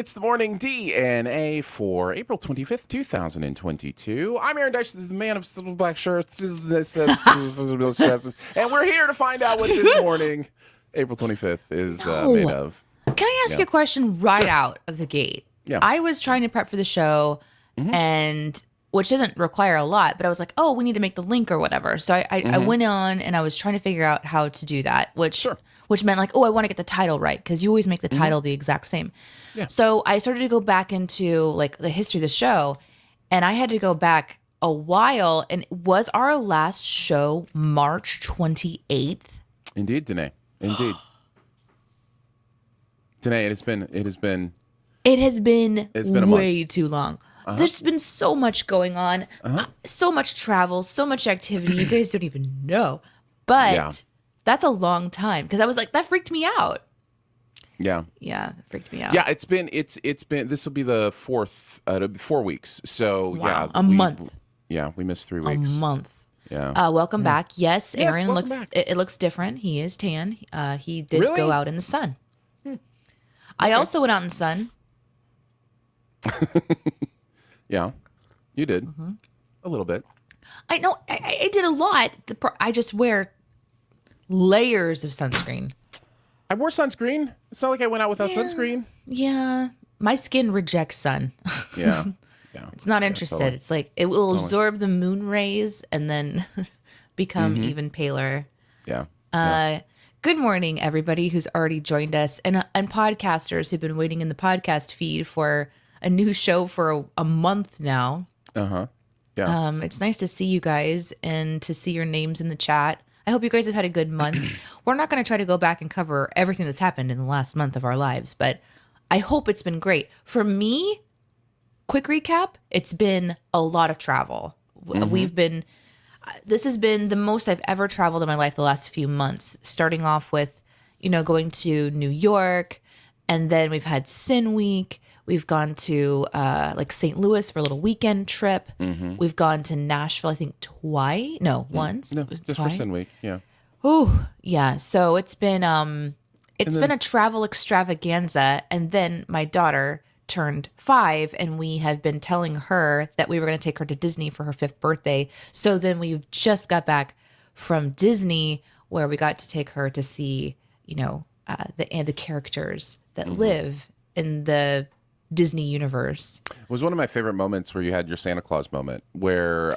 It's the morning DNA for April 25th, 2022. I'm Aaron Dyche. This is the man of simple black shirts. And we're here to find out what this morning, April 25th, is made of. Can I ask you a question right out of the gate? Yeah. I was trying to prep for the show, and which doesn't require a lot, but I was like, oh, we need to make the link or whatever. So I went on and I was trying to figure out how to do that, which meant like, oh, I want to get the title right, because you always make the title the exact same. Yeah. So I started to go back into like the history of the show, and I had to go back a while. And was our last show March 28th? Indeed, Danae. Indeed. Danae, it has been way too long. There's been so much going on, so much travel, so much activity. You guys don't even know. But that's a long time, because I was like, that freaked me out. Yeah. Yeah, it freaked me out. Yeah, it's been this will be the 4 weeks. So wow. A month. Yeah, we missed 3 weeks. A month. Yeah. Welcome back. Yes, Aaron welcome looks back. it looks different. He is tan. He did Really? go out in the sun. I also went out in the sun. Yeah, you did. A little bit. I know I did a lot. I just wear layers of sunscreen. I wore sunscreen. It's not like I went out without sunscreen. Yeah. My skin rejects sun. Yeah. Yeah. It's not interested. Totally. It's like it will absorb the moon rays and then become even paler. Yeah. Good morning, everybody who's already joined us, and podcasters who've been waiting in the podcast feed for a new show for a month now. Yeah. It's nice to see you guys and to see your names in the chat. I hope you guys have had a good month. We're not going to try to go back and cover everything that's happened in the last month of our lives, but I hope it's been great. For me, quick recap, it's been a lot of travel. This has been the most I've ever traveled in my life the last few months, starting off with, going to New York, and then we've had Sin Week. We've gone to like St. Louis for a little weekend trip. We've gone to Nashville, I think twice. No, once. No, just twice? for Sin Week. Yeah. Oh, yeah. So it's been been a travel extravaganza, and then my daughter turned 5, and we have been telling her that we were going to take her to Disney for her 5th birthday. So then we just got back from Disney, where we got to take her to see, the characters that live in the Disney universe. It was one of my favorite moments where you had your Santa Claus moment, where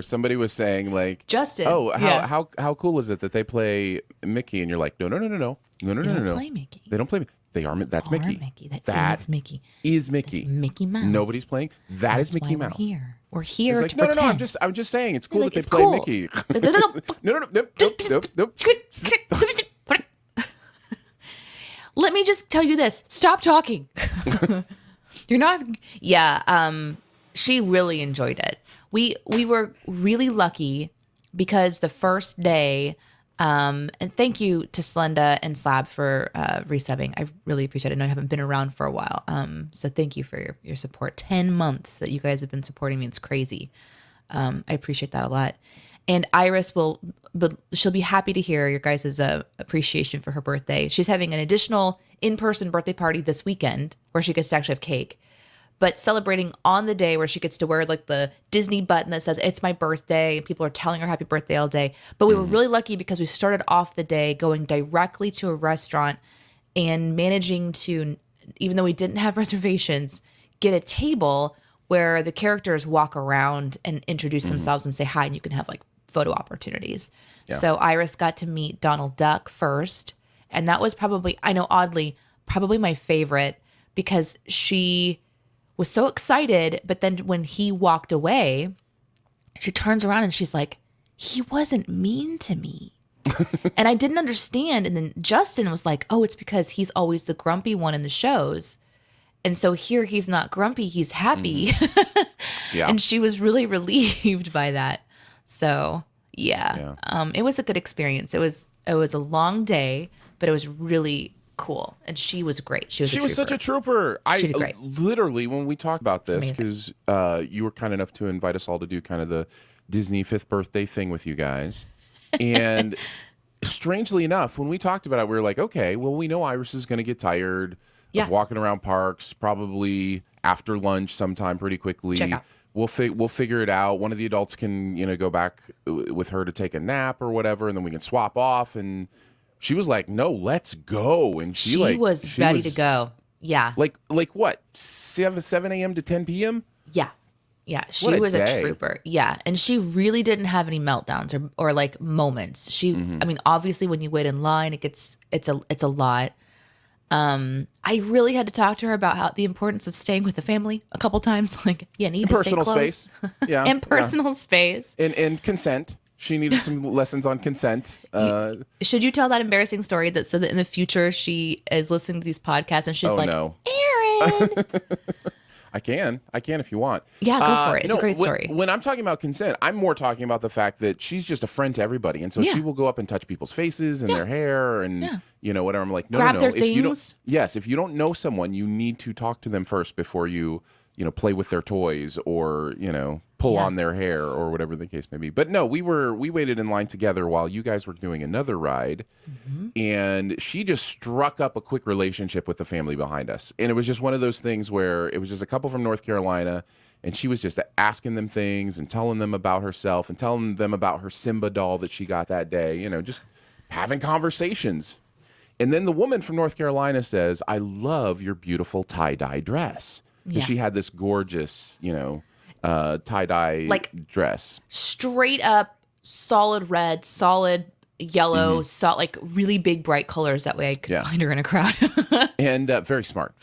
somebody was saying like, Justin, how cool is it that they play Mickey? And you're like, no. They don't play Mickey. They don't play Mickey. That's Mickey. That is Mickey. Is Mickey. That's Mickey Mouse. Nobody's playing. That's is Mickey Mouse. We're here. It's like, to pretend. No. I'm just saying it's cool Like, that they it's play cool. Mickey. Nope. Let me just tell you this. Stop talking. You're not. Yeah. She really enjoyed it. We were really lucky because the first day. And thank you to Slenda and Slab for resubbing. I really appreciate it. I know I haven't been around for a while. So thank you for your support. 10 months that you guys have been supporting me. It's crazy. I appreciate that a lot. And Iris she'll be happy to hear your guys' appreciation for her birthday. She's having an additional in-person birthday party this weekend where she gets to actually have cake. But celebrating on the day where she gets to wear like the Disney button that says it's my birthday, and people are telling her happy birthday all day. But we were really lucky because we started off the day going directly to a restaurant and managing to, even though we didn't have reservations, get a table where the characters walk around and introduce themselves and say hi, and you can have like photo opportunities. Yeah. So Iris got to meet Donald Duck first, and that was probably, I know oddly, probably my favorite, because she was so excited, but then when he walked away, she turns around and she's like, he wasn't mean to me. And I didn't understand. And then Justin was like, oh, it's because he's always the grumpy one in the shows. And so here he's not grumpy, he's happy. Yeah. And she was really relieved by that. So yeah. It was a good experience. It was a long day, but it was really cool, and she was great. She was such a trooper. She did great. Literally, when we talked about this, because you were kind enough to invite us all to do kind of the Disney 5th birthday thing with you guys, and strangely enough, when we talked about it, we were like, okay, well, we know Iris is going to get tired. Yeah. of walking around parks, probably after lunch sometime pretty quickly. Check out. We'll figure it out. One of the adults can, go back with her to take a nap or whatever, and then we can swap off. And she was like, "No, let's go." And she was ready to go. Yeah. Like what? 7 a.m. to 10 p.m.? Yeah. Yeah. She What a was a day. trooper. Yeah. And she really didn't have any meltdowns or like moments. I mean, obviously when you wait in line, it's a lot. I really had to talk to her about the importance of staying with the family a couple times. Like, you need to Personal stay close. space. Yeah. And personal space. And consent. She needed some lessons on consent. Should you tell that embarrassing story so that in the future she is listening to these podcasts and she's like, no. Aaron. I can if you want. Yeah, go for it. It's a great when, story. When I'm talking about consent, I'm more talking about the fact that she's just a friend to everybody, and so she will go up and touch people's faces and their hair and whatever. I'm like, no, Grab no. their If you don't, things. yes, if you don't know someone, you need to talk to them first before you play with their toys or pull on their hair or whatever the case may be. But no, we waited in line together while you guys were doing another ride, and she just struck up a quick relationship with the family behind us. And it was just one of those things where it was just a couple from North Carolina, and she was just asking them things and telling them about herself and telling them about her Simba doll that she got that day, just having conversations. And then the woman from North Carolina says, "I love your beautiful tie-dye dress." And she had this gorgeous, tie-dye dress. Straight up solid red, solid yellow, like really big bright colors. That way I could find her in a crowd. And very smart.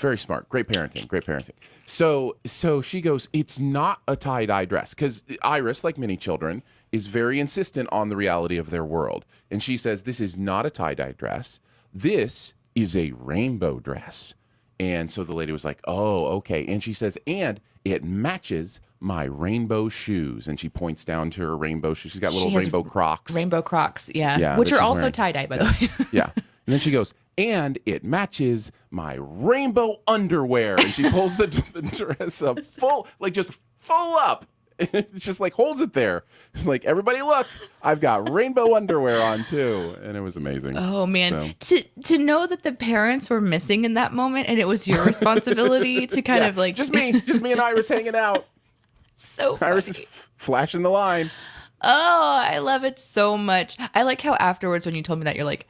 Great parenting. So she goes, "It's not a tie-dye dress." Because Iris, like many children, is very insistent on the reality of their world. And she says, "This is not a tie-dye dress. This is a rainbow dress." And so the lady was like, "Oh, okay." And she says, "And it matches my rainbow shoes." And she points down to her rainbow shoes. She's got little rainbow Crocs. Rainbow Crocs, yeah. Which are also tie-dye, by the way. Yeah. And then she goes, "And it matches my rainbow underwear." And she pulls the dress up just full up. It's just like holds it there. It's like, "Everybody look, I've got rainbow underwear on too." And it was amazing. Oh man. To know that the parents were missing in that moment and it was your responsibility to kind of like just me and Iris hanging out. So funny. Iris is flashing the line. Oh, I love it so much. I like how afterwards when you told me that, you're like,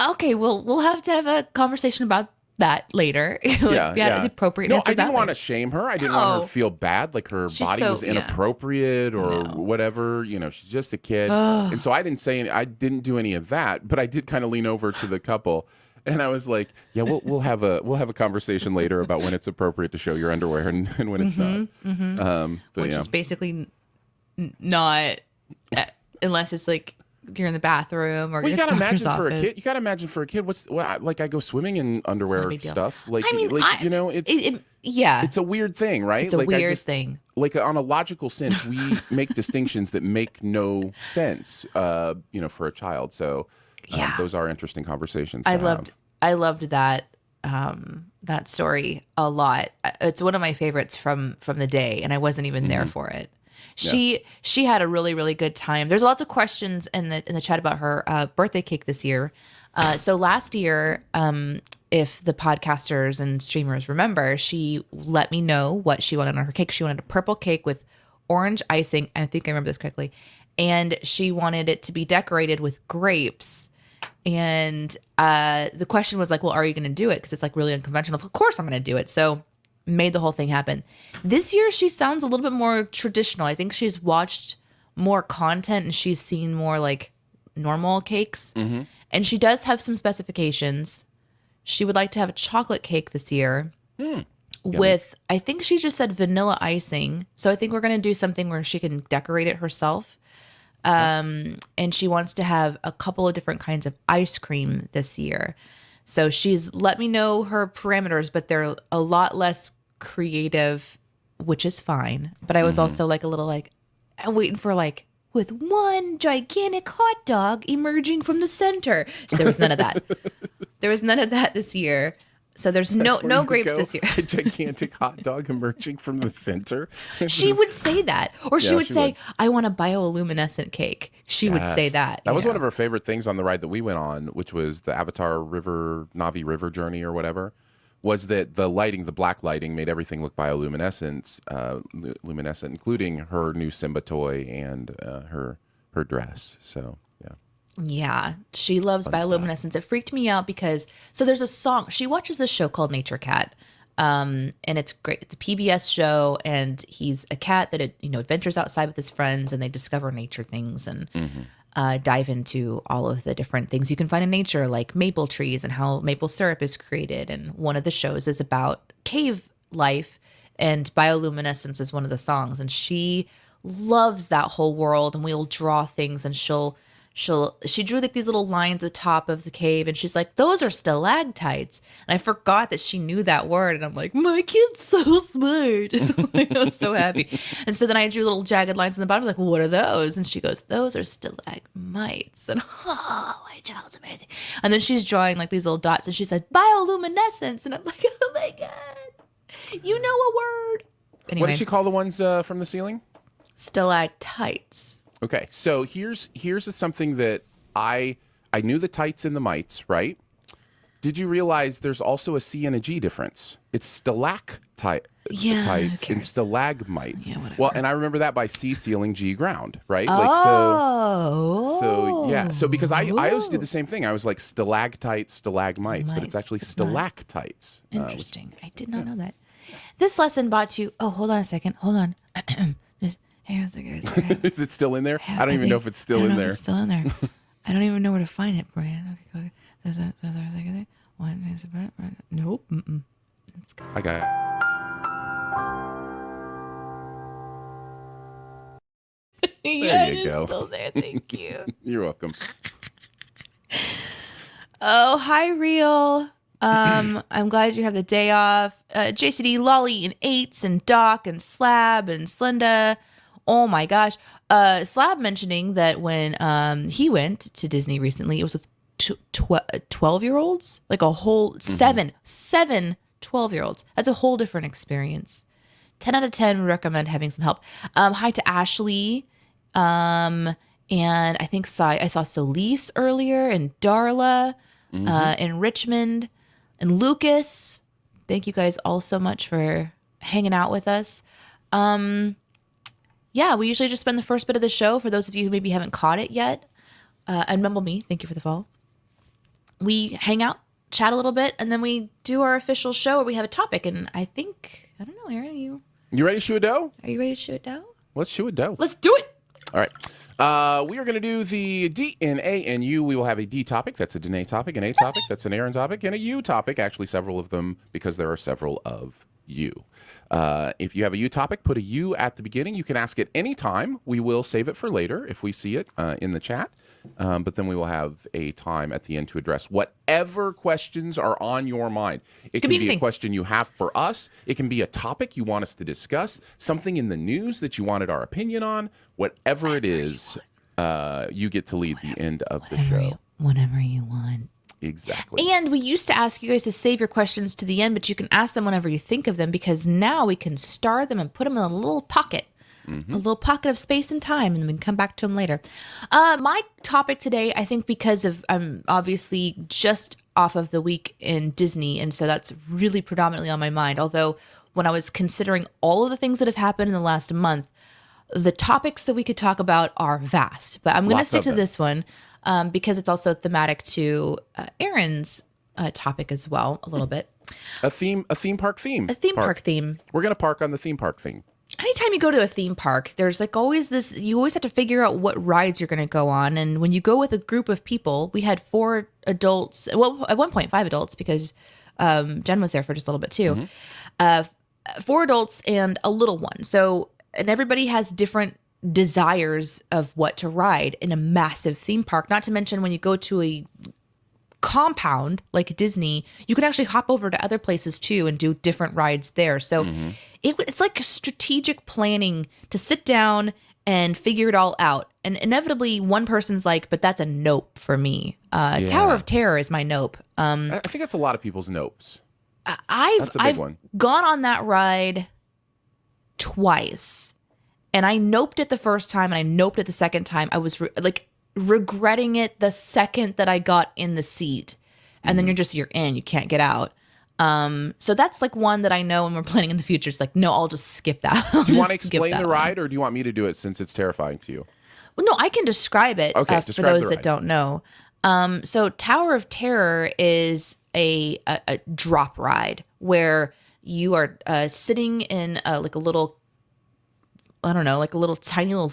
"Okay, we'll have to have a conversation about that later." The appropriateness. No, I didn't want to shame her. I didn't want her to feel bad, like her body was inappropriate or whatever. She's just a kid, and so I didn't do any of that. But I did kind of lean over to the couple, and I was like, "Yeah, we'll have a conversation later about when it's appropriate to show your underwear and when it's not." Which is basically not, unless it's like you're in the bathroom or you your gotta doctor's imagine for a office. kid. You gotta imagine for a kid. I go swimming in underwear big deal. stuff. It's a weird thing, right? It's a weird thing. Like on a logical sense, we make distinctions that make no sense, for a child. So those are interesting conversations. I loved that that story a lot. It's one of my favorites from the day, and I wasn't even there for it. She had a really, really good time. There's lots of questions in the chat about her birthday cake this year. So last year, if the podcasters and streamers remember, she let me know what she wanted on her cake. She wanted a purple cake with orange icing. I think I remember this correctly. And she wanted it to be decorated with grapes. And the question was like, "Well, are you going to do it?" Because it's like really unconventional. Of course I'm going to do it. So made the whole thing happen. This year, she sounds a little bit more traditional. I think she's watched more content and she's seen more like normal cakes. And she does have some specifications. She would like to have a chocolate cake this year with, I think she just said vanilla icing. So I think we're going to do something where she can decorate it herself. And she wants to have a couple of different kinds of ice cream this year. So she's let me know her parameters, but they're a lot less creative, which is fine. But I was also like a little like, I'm waiting for like, with one gigantic hot dog emerging from the center. There was none of that. There was none of that this year. So there's no grapes this year. A gigantic hot dog emerging from the center. She would say that. Or she would say, "I want a bioluminescent cake." She would say that. That was one of her favorite things on the ride that we went on, which was the Avatar River, Navi River journey or whatever, was that the lighting, the black lighting, made everything look bioluminescent, luminescent, including her new Simba toy and her dress. So yeah. Yeah, she loves Fun stuff. bioluminescence. It freaked me out because there's a song. She watches this show called Nature Cat, and it's great. It's a PBS show, and he's a cat that adventures outside with his friends, and they discover nature things and dive into all of the different things you can find in nature, like maple trees and how maple syrup is created. And one of the shows is about cave life, and bioluminescence is one of the songs. And she loves that whole world, and we'll draw things, and she drew like these little lines at the top of the cave, and she's like, those are stalactites. And I forgot that she knew that word, and I'm like, my kid's so smart. Like, I was so happy. And so then I drew little jagged lines in the bottom, like, what are those? And she goes, those are stalagmites. And my child's amazing. And then she's drawing like these little dots, and she said bioluminescence, and I'm like, oh my god, you know a word. Anyway, What did she call the ones from the ceiling? Stalactites. Okay, so here's something that I knew the tights and the mites, right? Did you realize there's also a C and a G difference? It's stalactites and stalagmites. Yeah, whatever. Well, and I remember that by C ceiling, G ground, right? So yeah. So because I always did the same thing. I was like stalactites, stalagmites, but it's actually stalactites. Interesting. I did not know that. This lesson brought to you. Oh, hold on a second. Hold on. Just hang on a second. Is it still in there? I don't even know if it's still in there. It's still in there. I don't even know where to find it, Brian. Okay, there's a second there. One is about nope. It's gone. I got it. Yeah, you go. It's still there. Thank you. You're welcome. Oh, hi, Real. I'm glad you have the day off. JCD, Lolly, and Eights, and Doc, and Slab, and Slenda. Oh my gosh. Slab mentioning that when he went to Disney recently, it was with 12-year-olds, like a whole seven 12-year-olds. That's a whole different experience. 10 out of 10 would recommend having some help. Hi to Ashley. And I think I saw Solis earlier, and Darla, and Richmond, and Lucas. Thank you guys all so much for hanging out with us. Yeah, we usually just spend the first bit of the show, for those of you who maybe haven't caught it yet. And Mumblebee, thank you for the follow. We hang out, chat a little bit, and then we do our official show where we have a topic. And I don't know, Aaron, You ready to shoot a dough? are you ready to shoot down? Let's shoot a dough. Let's do it. All right. We are going to do the DNA and U. We will have a D topic. That's a Danae topic. An A topic. That's an Aaron topic. And a U topic. Actually, several of them, because there are several of you. If you have a U topic, put a U at the beginning. You can ask it any time. We will save it for later if we see it in the chat. But then we will have a time at the end to address whatever questions are on your mind. It can be a question you have for us. It can be a topic you want us to discuss, something in the news that you wanted our opinion on. Whatever it is, you get to lead the end of the show. Whatever you want. Exactly. And we used to ask you guys to save your questions to the end, but you can ask them whenever you think of them, because now we can star them and put them in a little pocket. A little pocket of space and time, and we can come back to them later. My topic today, I think, because I'm obviously just off of the week in Disney, and so that's really predominantly on my mind. Although when I was considering all of the things that have happened in the last month, the topics that we could talk about are vast. But I'm going to stick to this one because it's also thematic to Aaron's topic as well, a little bit. A theme park theme. A theme park theme. We're going to park on the theme park theme. Anytime you go to a theme park, there's like always this, you always have to figure out what rides you're going to go on. And when you go with a group of people, we had 4 adults, well, at one point 5 adults, because Jen was there for just a little bit too. 4 adults and a little one. So, and everybody has different desires of what to ride in a massive theme park. Not to mention when you go to a compound like Disney, you can actually hop over to other places too and do different rides there. So it's like strategic planning to sit down and figure it all out. And inevitably one person's like, but that's a nope for me. Tower of Terror is my nope. I think that's a lot of people's nopes. I've gone on that ride twice, and I noped it the first time and I noped it the second time. I was regretting it the second that I got in the seat, and then you're in, you can't get out. So that's like one that I know when we're planning in the future. It's like, no, I'll just skip that. Do you want to explain the ride, or do you want me to do it since it's terrifying to you? Well, no, I can describe it Okay, for describe those the that ride. don't know. So Tower of Terror is a drop ride where you are sitting in like a little, I don't know, like a little tiny little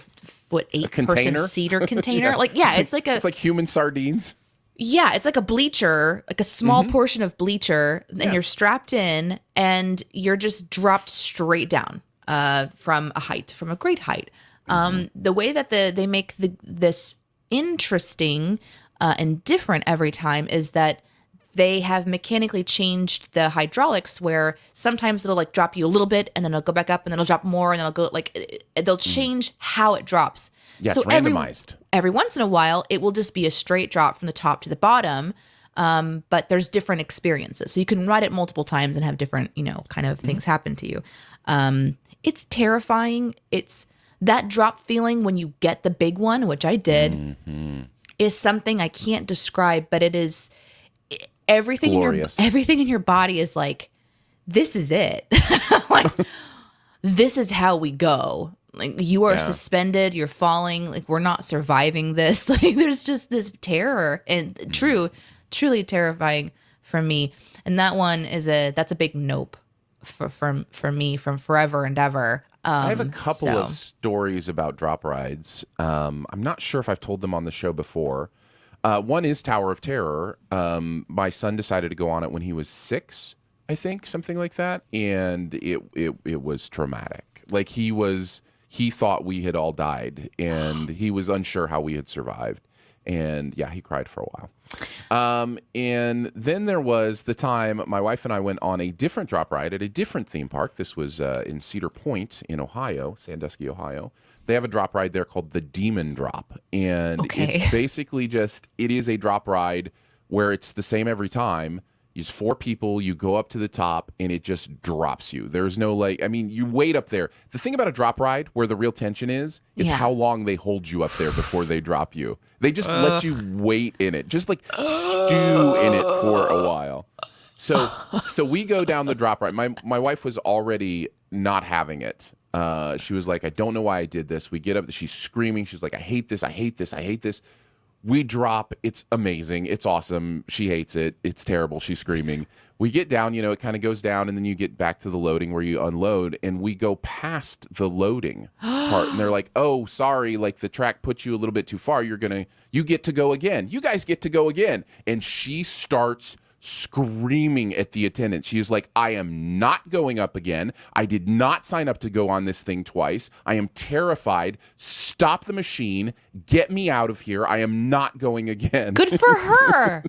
8-person container? seater container. It's like It's like human sardines. Yeah, it's like a bleacher, like a small portion of bleacher, and you're strapped in and you're just dropped straight down from a great height. The way that they make this interesting and different every time is that they have mechanically changed the hydraulics where sometimes it'll like drop you a little bit and then it'll go back up and then it'll drop more and then it'll go like they'll change how it drops. Yes, so randomized. Every once in a while, it will just be a straight drop from the top to the bottom. But there's different experiences. So you can ride it multiple times and have different, kind of things happen to you. It's terrifying. It's that drop feeling when you get the big one, which I did, is something I can't describe, but it is everything glorious. Everything in your body is like, this is it. Like, this is how we go. Like, you are suspended, you're falling, like, we're not surviving this. Like, there's just this terror and truly terrifying for me. And that one that's a big nope for me from forever and ever. I have a couple of stories about drop rides. I'm not sure if I've told them on the show before. One is Tower of Terror. My son decided to go on it when he was 6, I think, something like that. And it was traumatic. Like, he thought we had all died, and he was unsure how we had survived. And yeah, he cried for a while. And then there was the time my wife and I went on a different drop ride at a different theme park. This was in Cedar Point in Ohio, Sandusky, Ohio. They have a drop ride there called the Demon Drop. And it's basically it is a drop ride where it's the same every time. It's 4 people, you go up to the top, and it just drops you. There's no you wait up there. The thing about a drop ride, where the real tension is how long they hold you up there before they drop you. They just let you wait in it, just like stew in it for a while. So we go down the drop ride. My wife was already not having it. She was like, I don't know why I did this. We get up, she's screaming. She's like, I hate this, I hate this, I hate this. We drop. It's amazing. It's awesome. She hates it. It's terrible. She's screaming. We get down, it kind of goes down, and then you get back to the loading where you unload, and we go past the loading part. And they're like, oh, sorry, like the track put you a little bit too far. You get to go again. You guys get to go again. And she starts screaming at the attendant. She is like, I am not going up again. I did not sign up to go on this thing twice. I am terrified. Stop the machine. Get me out of here. I am not going again. Good for her.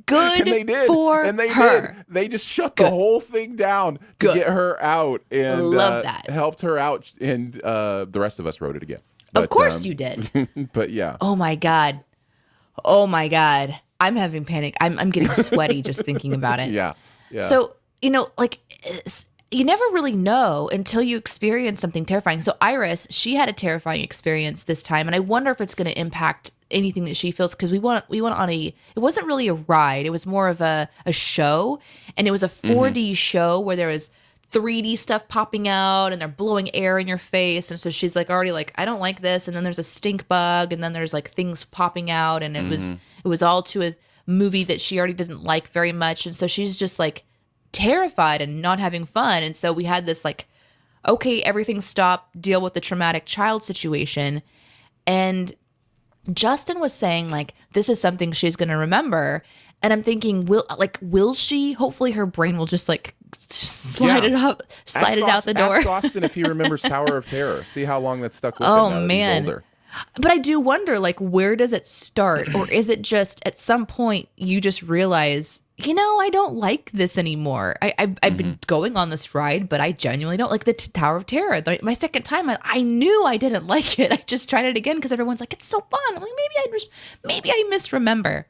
Good and they did. for and they her. did. They just shut the whole thing down to get her out and love that. Helped her out. And the rest of us rode it again. But, of course you did. But yeah. Oh my God. I'm having panic. I'm getting sweaty just thinking about it. Yeah. So, you never really know until you experience something terrifying. So Iris, she had a terrifying experience this time, and I wonder if it's going to impact anything that she feels, because we went on it wasn't really a ride. It was more of a show, and it was a 4D show where there was 3D stuff popping out and they're blowing air in your face. And so she's like already like, I don't like this. And then there's a stink bug, and then there's like things popping out, and it was all to a movie that she already didn't like very much. And so she's just like terrified and not having fun. And so we had this like, okay, everything stop, deal with the traumatic child situation. And Justin was saying like, this is something she's going to remember. And I'm thinking, will she? Hopefully her brain will just like slide it out the door. Ask Austin if he remembers Tower of Terror. See how long that stuck with him now that he's older. But I do wonder, like, where does it start? Or is it just at some point you just realize, I don't like this anymore. I've been going on this ride, but I genuinely don't like the Tower of Terror. My second time, I knew I didn't like it. I just tried it again because everyone's like, it's so fun. I'm like, maybe I misremember.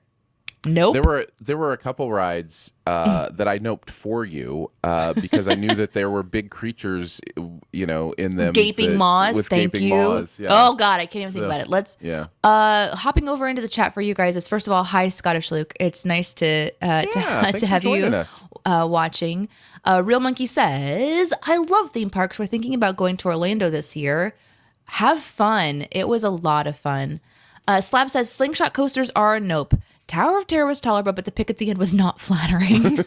Nope. There were a couple rides that I noped for you because I knew that there were big creatures, in them. Gaping maws. With Thank gaping you. maws. Yeah. Oh God, I can't even think about it. Let's. Yeah. Hopping over into the chat for you guys is first of all, hi Scottish Luke. It's nice to thanks have for you joining us. watching. Real Monkey says, I love theme parks. We're thinking about going to Orlando this year. Have fun. It was a lot of fun. Slab says slingshot coasters are a nope. Tower of Terror was tolerable, but the pick at the end was not flattering.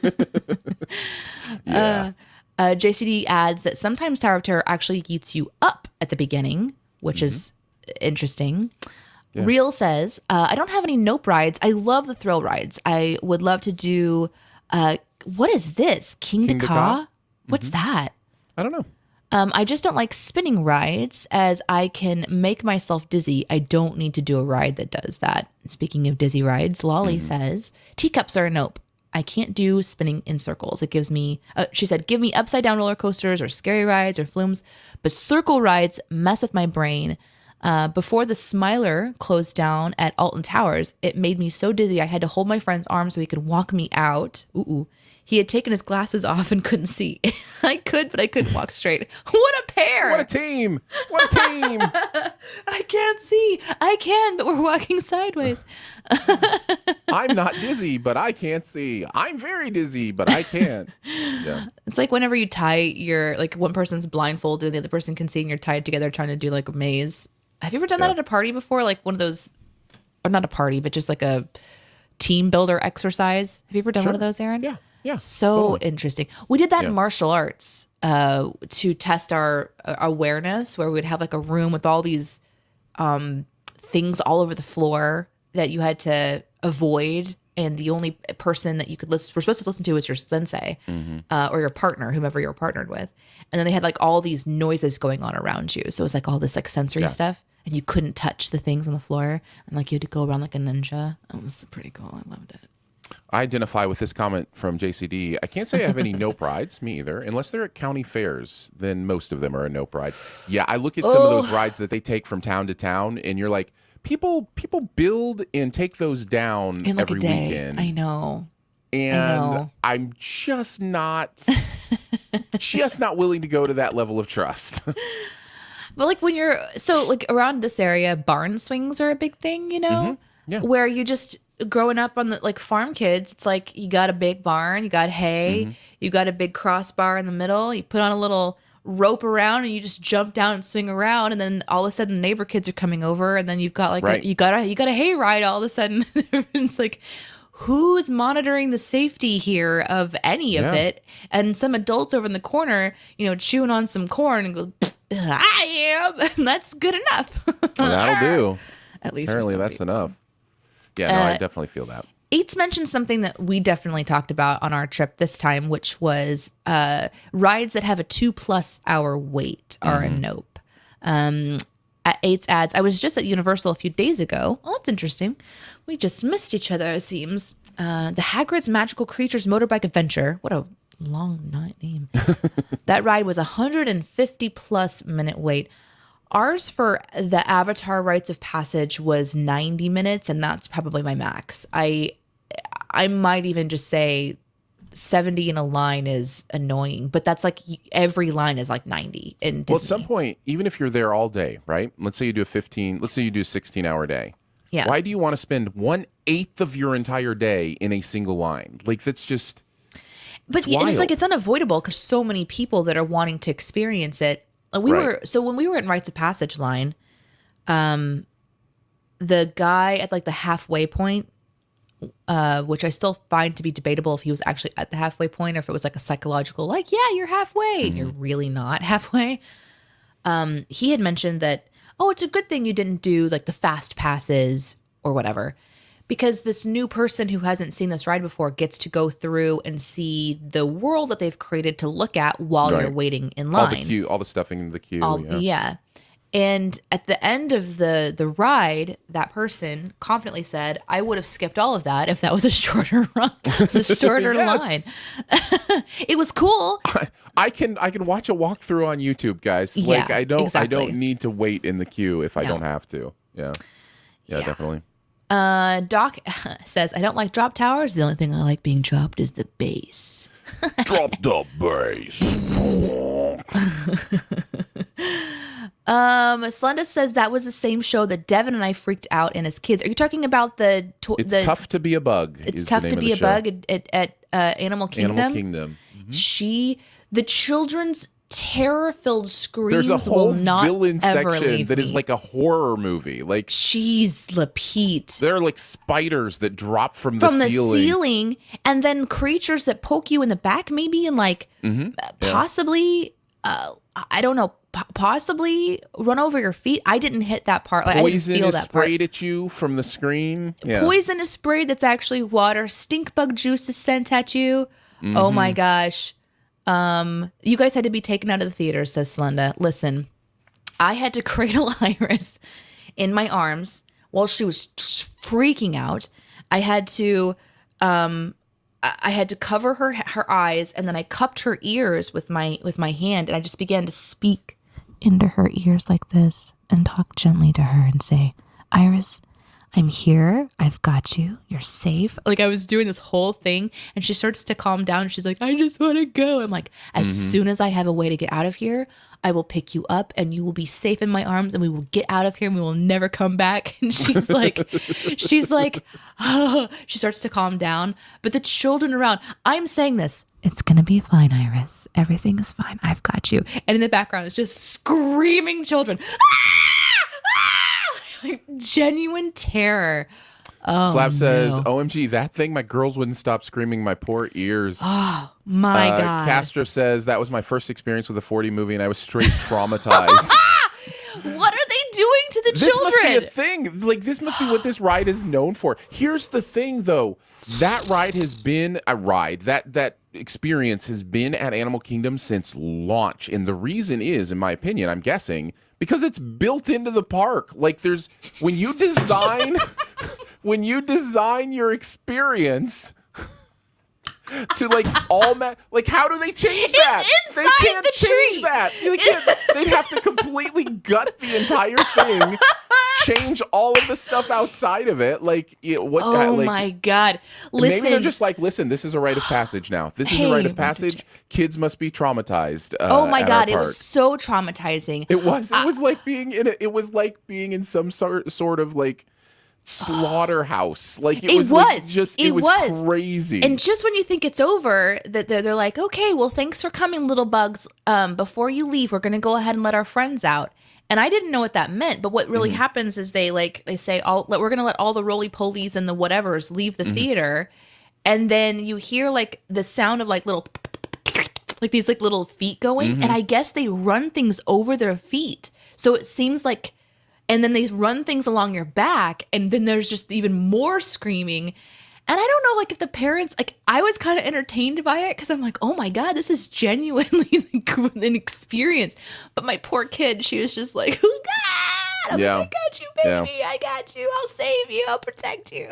Yeah. JCD adds that sometimes Tower of Terror actually eats you up at the beginning, which is interesting. Yeah. Real says, I don't have any nope rides. I love the thrill rides. I would love to do, what is this? King King Ka? Ka? What's that? I don't know. I just don't like spinning rides as I can make myself dizzy. I don't need to do a ride that does that. Speaking of dizzy rides, Lolly says, teacups are a nope. I can't do spinning in circles. It gives me, she said, give me upside down roller coasters or scary rides or flumes, but circle rides mess with my brain. Before the Smiler closed down at Alton Towers, it made me so dizzy I had to hold my friend's arm so he could walk me out. Ooh. He had taken his glasses off and couldn't see. I could, but I couldn't walk straight. What a pair! What a team! What a team! I can't see. I can, but we're walking sideways. I'm not dizzy, but I can't see. I'm very dizzy, but I can't. Yeah. It's like whenever you tie your, like one person's blindfolded and the other person can see and you're tied together trying to do like a maze. Have you ever done that at a party before? Like one of those, or not a party, but just like a team builder exercise. Have you ever done one of those, Aaron? Yeah. Yeah. So totally. interesting. We did that in martial arts to test our awareness, where we'd have like a room with all these things all over the floor that you had to avoid. And the only person that you could listen, we're supposed to listen to is your sensei or your partner, whomever you're partnered with. And then they had like all these noises going on around you. So it was like all this like sensory stuff. And you couldn't touch the things on the floor. And like you had to go around like a ninja. It was pretty cool. I loved it. I identify with this comment from JCD. I can't say I have any nope rides, me either. Unless they're at county fairs, then most of them are a nope ride. Yeah, I look at some of those rides that they take from town to town, and you're like, people build and take those down In like every a day. weekend. I know. And I'm just not willing to go to that level of trust. But like when you're, so like around this area, barn swings are a big thing, you know? Yeah. Where you just, growing up on the like farm kids, it's like you got a big barn, you got hay, you got a big crossbar in the middle, you put on a little rope around and you just jump down and swing around, and then all of a sudden the neighbor kids are coming over, and then you've got like you got a hay ride all of a sudden. It's like, who's monitoring the safety here of any of it? And some adults over in the corner, chewing on some corn and go, I am, and that's good enough. That'll do. At least apparently that's enough. Yeah, no, I definitely feel that. Eats mentioned something that we definitely talked about on our trip this time, which was rides that have a 2+ hour wait are a nope. At Eights adds, I was just at Universal a few days ago. Well, that's interesting. We just missed each other, it seems. The Hagrid's Magical Creatures Motorbike Adventure. What a long name. That ride was 150+ minute wait. Ours for the Avatar Rites of Passage was 90 minutes, and that's probably my max. I might even just say 70 in a line is annoying, but that's like every line is like 90 in Disney. Well, at some point, even if you're there all day, right? Let's say you do a 16-hour day. Yeah. Why do you want to spend 1/8 of your entire day in a single line? Like, that's just. But it's like it's unavoidable because so many people that are wanting to experience it. When we were in Rites of Passage line, the guy at like the halfway point, which I still find to be debatable if he was actually at the halfway point or if it was like a psychological, like, yeah, you're halfway and you're really not halfway. He had mentioned that, it's a good thing you didn't do like the fast passes or whatever, because this new person who hasn't seen this ride before gets to go through and see the world that they've created to look at while you're waiting in line. All the stuffing in the queue. Yeah. And at the end of the ride, that person confidently said, I would have skipped all of that if that was a shorter run, a shorter line. It was cool. I can watch a walkthrough on YouTube, guys. Yeah, like I don't need to wait in the queue if I don't have to. Yeah. Yeah, definitely. Doc says, I don't like drop towers. The only thing I like being dropped is the bass. Drop the bass. Slenda says that was the same show that Devin and I freaked out in as kids. Are you talking about the? It's Tough to Be a Bug. It's Tough to Be a Bug at Animal Kingdom. Animal Kingdom. Mm-hmm. The children's terror-filled screams There's a whole will not villain ever section leave that me. is like a horror movie. Like, jeez, Lapete. there are like spiders that drop from the ceiling, and then creatures that poke you in the back, maybe, and like possibly, I don't know, possibly run over your feet. I didn't hit that part. Like, Poison I didn't feel is that sprayed part. at you from the screen. Yeah. Poison is sprayed. That's actually water. Stink bug juice is sent at you. Mm-hmm. Oh my gosh. You guys had to be taken out of the theater, says Slenda. Listen, I had to cradle Iris in my arms while she was freaking out. I had to cover her eyes, and then I cupped her ears with my hand, and I just began to speak into her ears like this and talk gently to her and say, Iris, I'm here. I've got you. You're safe. Like, I was doing this whole thing, and she starts to calm down. She's like, I just want to go. I'm like, as soon as I have a way to get out of here, I will pick you up, and you will be safe in my arms, and we will get out of here, and we will never come back. And she's like, oh. She starts to calm down. But the children around, I'm saying this, it's going to be fine, Iris. Everything is fine. I've got you. And in the background, it's just screaming children. Like, genuine terror. Oh, Slap says, no. OMG, that thing, my girls wouldn't stop screaming my poor ears. Oh, my God. Castro says, that was my first experience with a 4D movie, and I was straight traumatized. What are they doing to the This children? must be a thing. Like, this must be what this ride is known for. Here's the thing, though. That ride has been a ride. That experience has been at Animal Kingdom since launch. And the reason is, in my opinion, I'm guessing, because it's built into the park. Like, there's, when you design your experience to like like, how do they change that? It's They inside can't the change tree. that. You can't, they'd have to completely gut the entire thing, change all of the stuff outside of it. Like, what? Oh, like, my God. Listen. maybe they're just like, listen, this is a rite of passage now. This is a rite of passage. Kids must be traumatized. Oh, my at God. our It park. was so traumatizing. It was like being in it was like being in some sort of like slaughterhouse. Like, it was like, just it was crazy. And just when you think it's over, that they're like, okay, well, thanks for coming, little bugs. Before you leave, we're gonna go ahead and let our friends out. And I didn't know what that meant, but what really happens is they say, we're gonna let all the roly-polies and the whatevers leave the theater, and then you hear like the sound of like little, like these like little feet going, and I guess they run things over their feet, so it seems like. And then they run things along your back, and then there's just even more screaming. And I don't know, like, if the parents, like, I was kind of entertained by it because I'm like, oh my God, this is genuinely an experience. But my poor kid, she was just like, oh God, I'm like, I got you, baby. I got you. I'll save you. I'll protect you.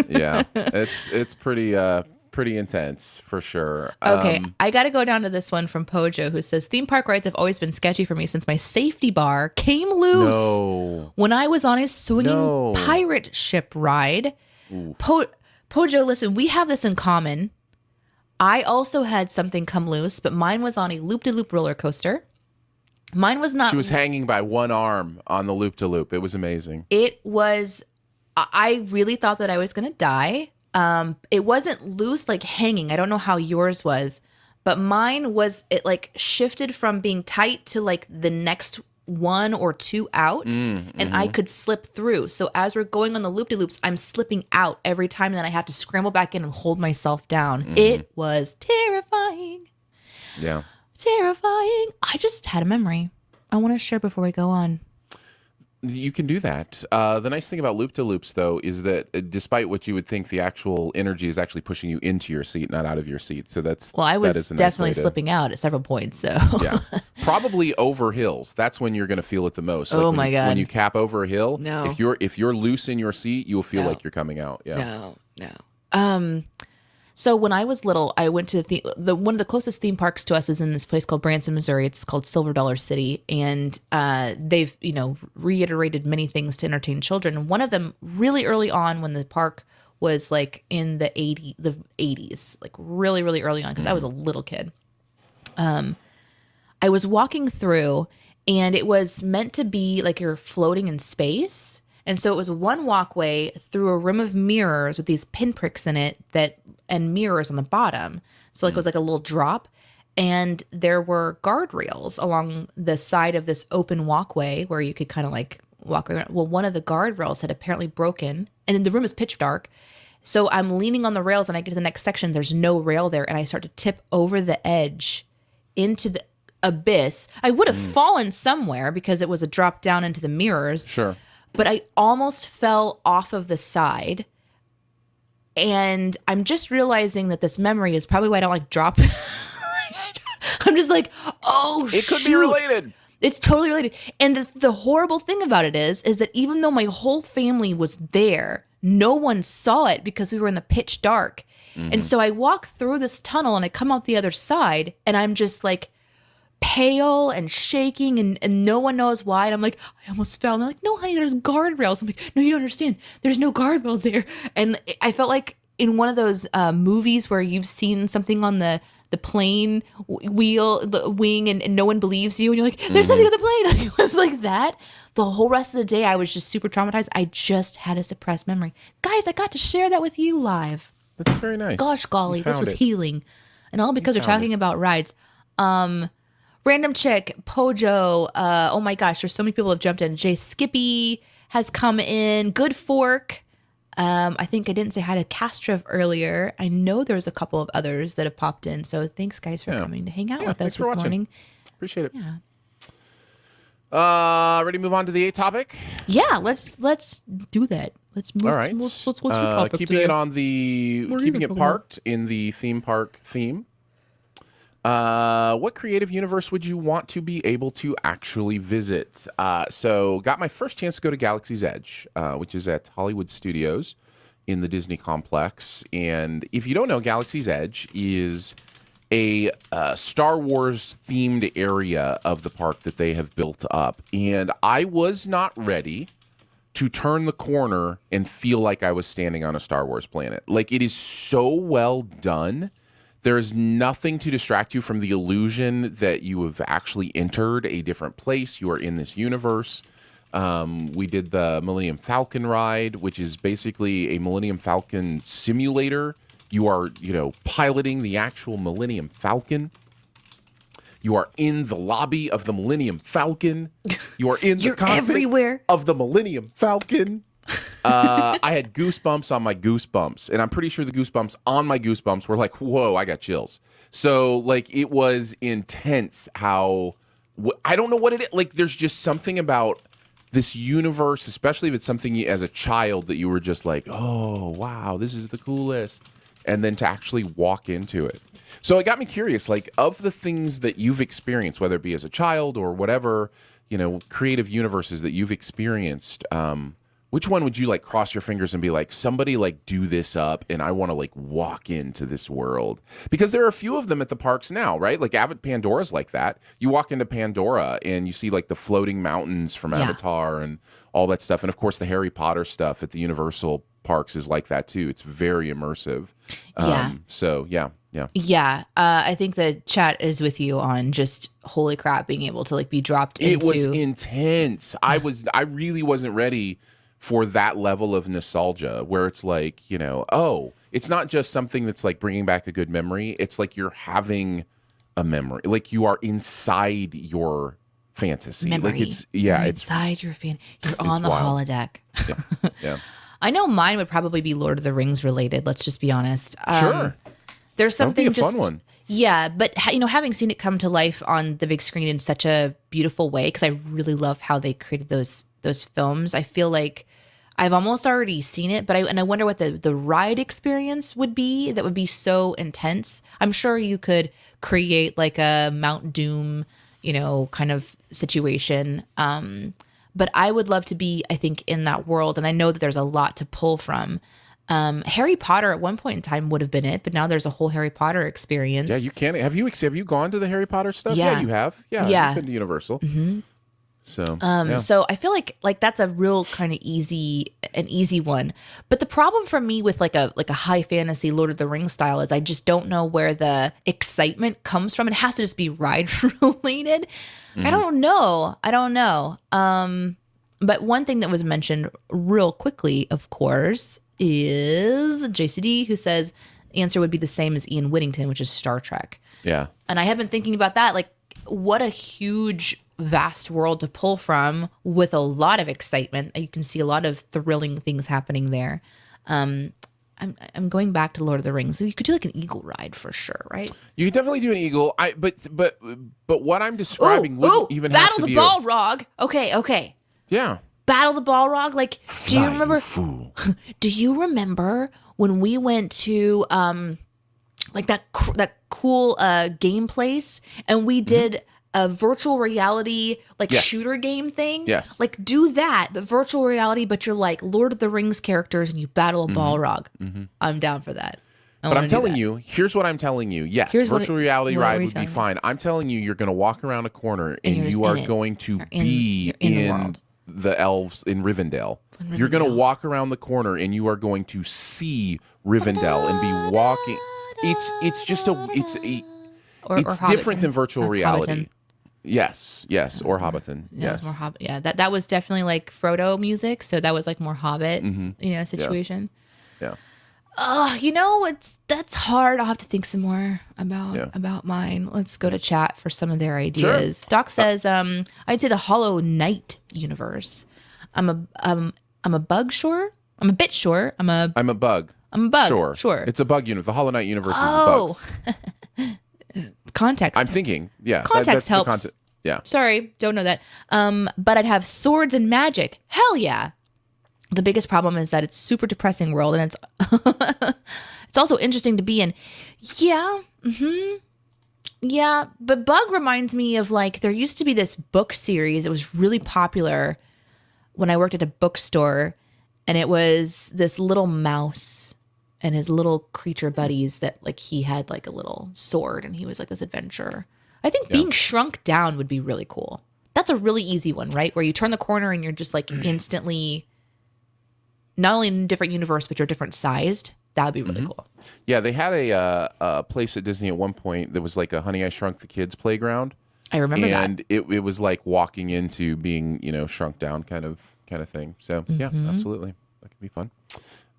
Yeah, it's pretty intense for sure. Okay, I got to go down to this one from Pojo, who says, theme park rides have always been sketchy for me since my safety bar came loose when I was on a swinging pirate ship ride. Pojo, listen, we have this in common. I also had something come loose, but mine was on a loop-de-loop roller coaster. Mine was not. She was hanging by one arm on the loop-de-loop. It was amazing. It was, I really thought that I was going to die. It wasn't loose, like hanging. I don't know how yours was, but mine was, it like shifted from being tight to like the next one or two out, and I could slip through. So as we're going on the loop-de-loops, I'm slipping out every time, and then I have to scramble back in and hold myself down. It was terrifying. Yeah. Terrifying. I just had a memory I want to share before we go on. You can do that. The nice thing about loop-de-loops, though, is that despite what you would think, the actual energy is actually pushing you into your seat, not out of your seat. So that's I was that is a nice definitely way to, slipping out at several points. So yeah, probably over hills. That's when you're going to feel it the most. Oh when my God! When you cap over a hill, No. if you're loose in your seat, you will feel like you're coming out. Yeah. No. So when I was little, I went to the one of the closest theme parks to us is in this place called Branson, Missouri. It's called Silver Dollar City, and they've reiterated many things to entertain children. And one of them, really early on, when the park was like in the 80s, like really really early on, because I was a little kid. I was walking through, and it was meant to be like you're floating in space. And so it was one walkway through a room of mirrors with these pinpricks in it and mirrors on the bottom. So like it was like a little drop. And there were guardrails along the side of this open walkway where you could kind of like walk around. Well, one of the guardrails had apparently broken, and the room is pitch dark. So I'm leaning on the rails, and I get to the next section. There's no rail there, and I start to tip over the edge into the abyss. I would have fallen somewhere because it was a drop down into the mirrors. Sure. But I almost fell off of the side. And I'm just realizing that this memory is probably why I don't like drop. I'm just like, oh, It could be related. It's totally related. And the horrible thing about it is that even though my whole family was there, no one saw it because we were in the pitch dark. And so I walk through this tunnel and I come out the other side, and I'm just like pale and shaking, and no one knows why. And I'm like, I almost fell. And they're like, no, honey, there's guardrails. I'm like, no, you don't understand. There's no guardrail there. And I felt like in one of those movies where you've seen something on the plane the wing, and no one believes you, and you're like, there's something on the plane. It was like that. The whole rest of the day, I was just super traumatized. I just had a suppressed memory. Guys, I got to share that with you live. That's very nice. Gosh golly, this was healing. And all because we're found talking about rides. Random Chick, Pojo, oh my gosh, there's so many people have jumped in. Jay Skippy has come in. Good Fork. I think I didn't say hi to Castrov earlier. I know there's a couple of others that have popped in. So thanks, guys, for coming to hang out with us this morning. Appreciate it. Yeah. Ready to move on to the 8th topic? Yeah, let's do that. Let's move. All right. What's your topic keeping today? it on the keeping it parked in the theme park theme. What creative universe would you want to be able to actually visit? So got my first chance to go to Galaxy's Edge, which is at Hollywood Studios in the Disney complex. And if you don't know, Galaxy's Edge is a Star Wars themed area of the park that they have built up. And I was not ready to turn the corner and feel like I was standing on a Star Wars planet. Like, it is so well done. There's nothing to distract you from the illusion that you have actually entered a different place. You are in this universe. We did the Millennium Falcon ride, which is basically a Millennium Falcon simulator. You are, piloting the actual Millennium Falcon. You are in the lobby of the Millennium Falcon. You are in the cockpit everywhere of the Millennium Falcon. I had goosebumps on my goosebumps, and I'm pretty sure the goosebumps on my goosebumps were like, whoa, I got chills. So, like, it was intense how, I don't know what it is. Like, there's just something about this universe, especially if it's something as a child that you were just like, oh, wow, this is the coolest. And then to actually walk into it. So it got me curious, like, of the things that you've experienced, whether it be as a child or whatever, creative universes that you've experienced, which one would you like cross your fingers and be like, somebody like do this up and I want to like walk into this world? Because there are a few of them at the parks now, right? Like Pandora's like that. You walk into Pandora and you see like the floating mountains from Avatar and all that stuff. And of course the Harry Potter stuff at the Universal parks is like that too. It's very immersive. So yeah. Yeah. I think the chat is with you on just holy crap being able to like be dropped into. It was intense. I really wasn't ready for that level of nostalgia where it's like, it's not just something that's like bringing back a good memory. It's like you're having a memory, like you are inside your fantasy. Memory. Like it's inside your fan. You're on the wild. holodeck. Yeah. I know mine would probably be Lord of the Rings related. Let's just be honest. Sure. There's something that would be a fun one. Yeah, but having seen it come to life on the big screen in such a beautiful way, because I really love how they created those films. I feel like I've almost already seen it, but I wonder what the ride experience would be that would be so intense. I'm sure you could create like a Mount Doom, kind of situation. But I would love to be, I think, in that world, and I know that there's a lot to pull from. Harry Potter at one point in time would have been it, but now there's a whole Harry Potter experience. Yeah, you can. Have you gone to the Harry Potter stuff? Yeah. Yeah, you have. Yeah, Yeah. you've been to Universal. So, So I feel like that's a real kind of an easy one. But the problem for me with like a high fantasy Lord of the Rings style is I just don't know where the excitement comes from. It has to just be ride related. I don't know. But one thing that was mentioned real quickly, of course, is JCD, who says the answer would be the same as Ian Whittington, which is Star Trek. yeah. And I have been thinking about that. Like, what a huge, vast world to pull from with a lot of excitement. You can see a lot of thrilling things happening there. I'm going back to Lord of the Rings. So you could do like an eagle ride for sure, right? You could definitely do an eagle. But what I'm describing wouldn't even have Battle to the be Balrog. Okay. Yeah. Battle the Balrog. Like, do you remember? Fool. Do you remember when we went to like that cool game place and we did a virtual reality Yes. shooter game thing? Yes. Like, do that, but virtual reality, but you're like Lord of the Rings characters and you battle a Balrog. I'm down for that. But I'm telling you, here's what I'm telling you. Yes, virtual reality what ride were you would be telling me? fine. I'm telling you, you're going to walk around a corner and you're just you are in it. going to You're be in the in world. the elves in Rivendell. You're going to walk around the corner and you are going to see Rivendell and be walking. It's different than virtual That's reality. Hobbiton. Yes, or Hobbiton. Yeah, it was Yes. more Hobbit. Yeah, that was definitely like Frodo music. So that was like more Hobbit, situation. Yeah. That's hard. I'll have to think some more about mine. Let's go to chat for some of their ideas. Sure. Doc says, I'd say the Hollow Knight universe. I'm a bug sure. I'm a bit sure. I'm a bug. I'm a bug. Sure. It's a bug universe. The Hollow Knight universe is Oh. bugs. Context. I'm thinking. Yeah. Context that's the helps. Yeah. Sorry, don't know that. But I'd have swords and magic. Hell yeah. The biggest problem is that it's super depressing world, and it's it's also interesting to be in. Yeah. Yeah. But Bug reminds me of like there used to be this book series. It was really popular when I worked at a bookstore, and it was this little mouse and his little creature buddies that like he had like a little sword and he was like this adventurer. I think being shrunk down would be really cool. That's a really easy one, right? Where you turn the corner and you're just like instantly not only in a different universe, but you're different sized. That would be really cool. Yeah, they had a place at Disney at one point that was like a Honey I Shrunk the Kids playground. I remember that. And it was like walking into being, shrunk down kind of thing. So yeah, absolutely. That could be fun.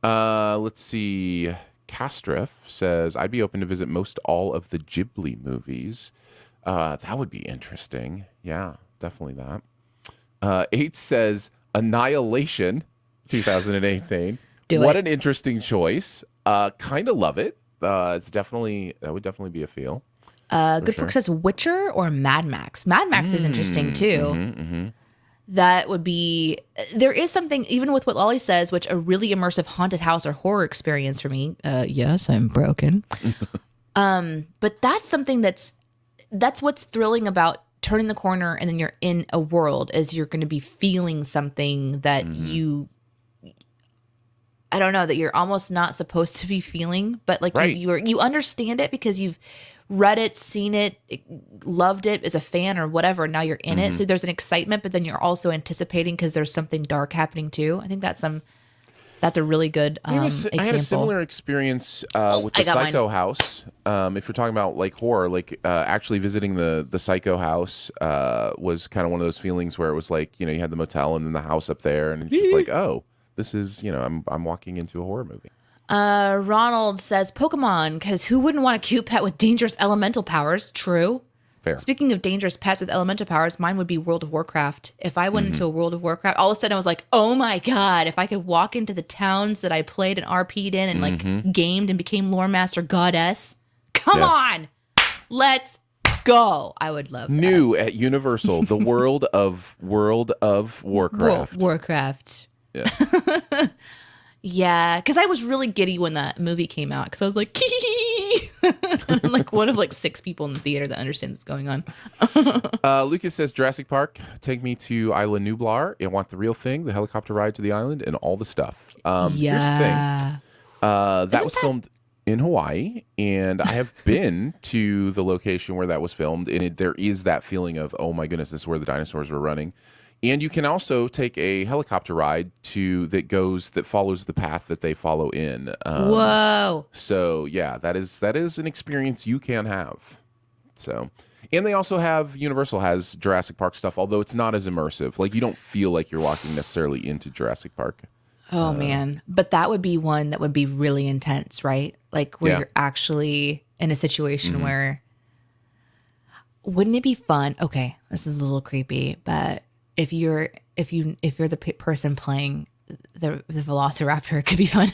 Let's see. Castriff says, I'd be open to visit most all of the Ghibli movies. That would be interesting. Yeah, definitely that. 8 says Annihilation 2018. What an interesting choice. Kind of love it. That would definitely be a feel. Good Fork says Witcher or Mad Max. Mad Max is interesting too. That would be, there is something, even with what Lolly says, which a really immersive haunted house or horror experience for me. Yes, I'm broken. But that's something that's what's thrilling about turning the corner and then you're in a world, is you're going to be feeling something that I don't know, that you're almost not supposed to be feeling, but like you understand it because you've read it, seen it, loved it as a fan or whatever. Now you're in it. So there's an excitement, but then you're also anticipating because there's something dark happening too. I think that's a really good example. I had a similar experience with the Psycho House. If you're talking about like horror, like actually visiting the Psycho House was kind of one of those feelings where it was like, you had the motel and then the house up there, and it's just like, oh, this is, I'm walking into a horror movie. Ronald says Pokemon, because who wouldn't want a cute pet with dangerous elemental powers? True. Fair. Speaking of dangerous pets with elemental powers, mine would be World of Warcraft. If I went into a World of Warcraft, all of a sudden I was like, oh my God, if I could walk into the towns that I played and RP'd in and like gamed and became Lore Master Goddess. Come on. Let's go. I would love that. New at Universal, the world of Warcraft. Warcraft. Yes. Yeah, because I was really giddy when that movie came out because I was like, I'm like one of like 6 people in the theater that understands what's going on. Lucas says Jurassic Park, take me to Isla Nublar. I want the real thing, the helicopter ride to the island, and all the stuff. Here's the thing. That was filmed in Hawaii, and I have been to the location where that was filmed, and there is that feeling of, oh my goodness, this is where the dinosaurs were running. And you can also take a helicopter ride that follows the path that they follow in. Whoa! So yeah, that is an experience you can have. So, and they also have Universal has Jurassic Park stuff, although it's not as immersive. Like you don't feel like you're walking necessarily into Jurassic Park. Oh man, but that would be one that would be really intense, right? Like where you're actually in a situation where, wouldn't it be fun? Okay, this is a little creepy, but if you're the person playing the Velociraptor, it could be fun.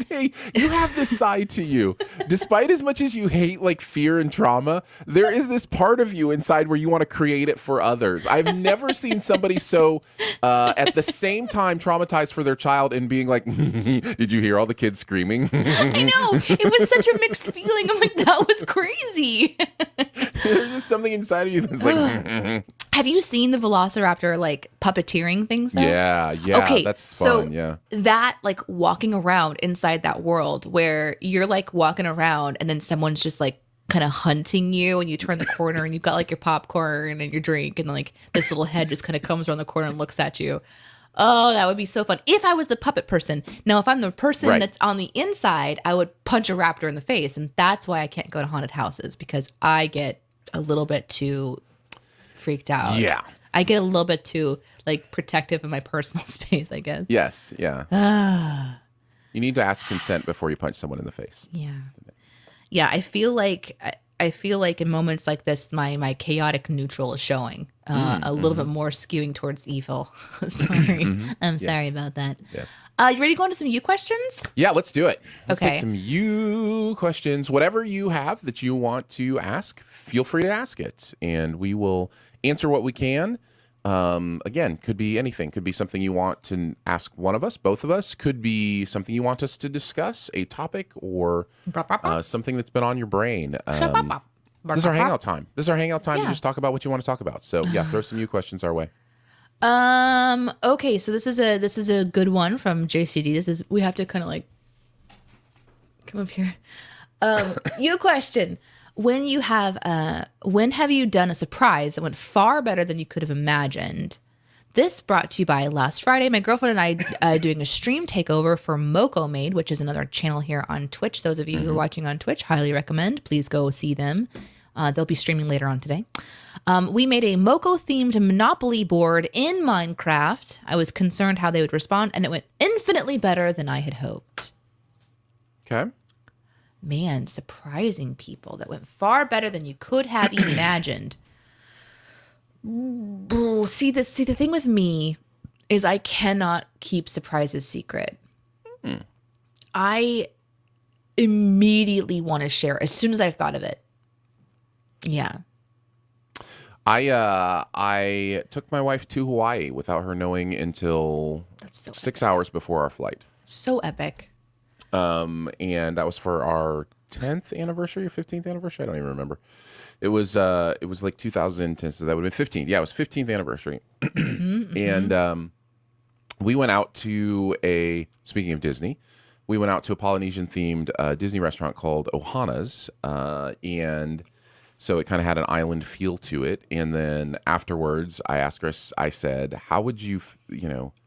Hey, you have this side to you. Despite as much as you hate like fear and trauma, there is this part of you inside where you want to create it for others. I've never seen somebody so at the same time traumatized for their child and being like, did you hear all the kids screaming? I know. It was such a mixed feeling. I'm like, that was crazy. There's just something inside of you that's like, have you seen the Velociraptor like puppeteering things though? Yeah, Okay, that's so fun, yeah. that like walking around inside that world where you're like walking around and then someone's just like kind of hunting you and you turn the corner and you've got like your popcorn and your drink and like this little head just kind of comes around the corner and looks at you. Oh, that would be so fun. If I was the puppet person. Now, if I'm the person that's on the inside, I would punch a raptor in the face. And that's why I can't go to haunted houses because I get a little bit too freaked out. Yeah. I get a little bit too like protective of my personal space, I guess. Yes, yeah. You need to ask consent before you punch someone in the face. Yeah. Yeah, I feel like in moments like this, my chaotic neutral is showing a little bit more skewing towards evil. Sorry, I'm sorry about that. Yes. You ready to go into some you questions? Yeah, let's do it. Let's Okay. take some you questions. Whatever you have that you want to ask, feel free to ask it, and we will answer what we can. Again, could be anything. Could be something you want to ask one of us, both of us. Could be something you want us to discuss, a topic, or something that's been on your brain. This is our hangout time. To just talk about what you want to talk about. So yeah, throw some you questions our way. Okay, so this is a good one from JCD. We have to kind of like come up here. You question. When have you done a surprise that went far better than you could have imagined? This brought to you by last Friday. My girlfriend and I doing a stream takeover for Moco Made, which is another channel here on Twitch. Those of you who are watching on Twitch, highly recommend. Please go see them. They'll be streaming later on today. We made a Moco-themed Monopoly board in Minecraft. I was concerned how they would respond, and it went infinitely better than I had hoped. Okay. Man, surprising people that went far better than you could have imagined. See, the thing with me is I cannot keep surprises secret. I immediately want to share as soon as I've thought of it. Yeah. I took my wife to Hawaii without her knowing until 6 hours before our flight. So epic. And that was for our 10th anniversary or 15th anniversary. I don't even remember. It was like 2010, so that would have been 15th. Yeah, it was 15th anniversary. And we went out to speaking of Disney, we went out to a Polynesian themed Disney restaurant called Ohana's. And so it kind of had an island feel to it. And then afterwards, I asked her, I said, how would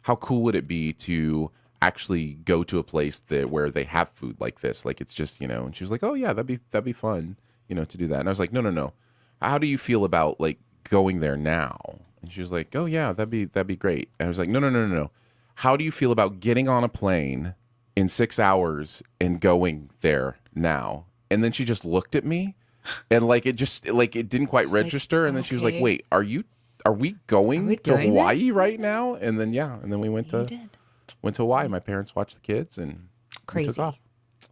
how cool would it be to actually go to a place where they have food like this? Like it's just, and she was like, oh yeah, that'd be fun, to do that. And I was like, no. How do you feel about like going there now? And she was like, oh yeah, that'd be great. And I was like, no. How do you feel about getting on a plane in 6 hours and going there now? And then she just looked at me and like it didn't quite register. And then she was like, wait, are we going to Hawaii right now? And then we went to Hawaii. My parents watched the kids and crazy. Took off.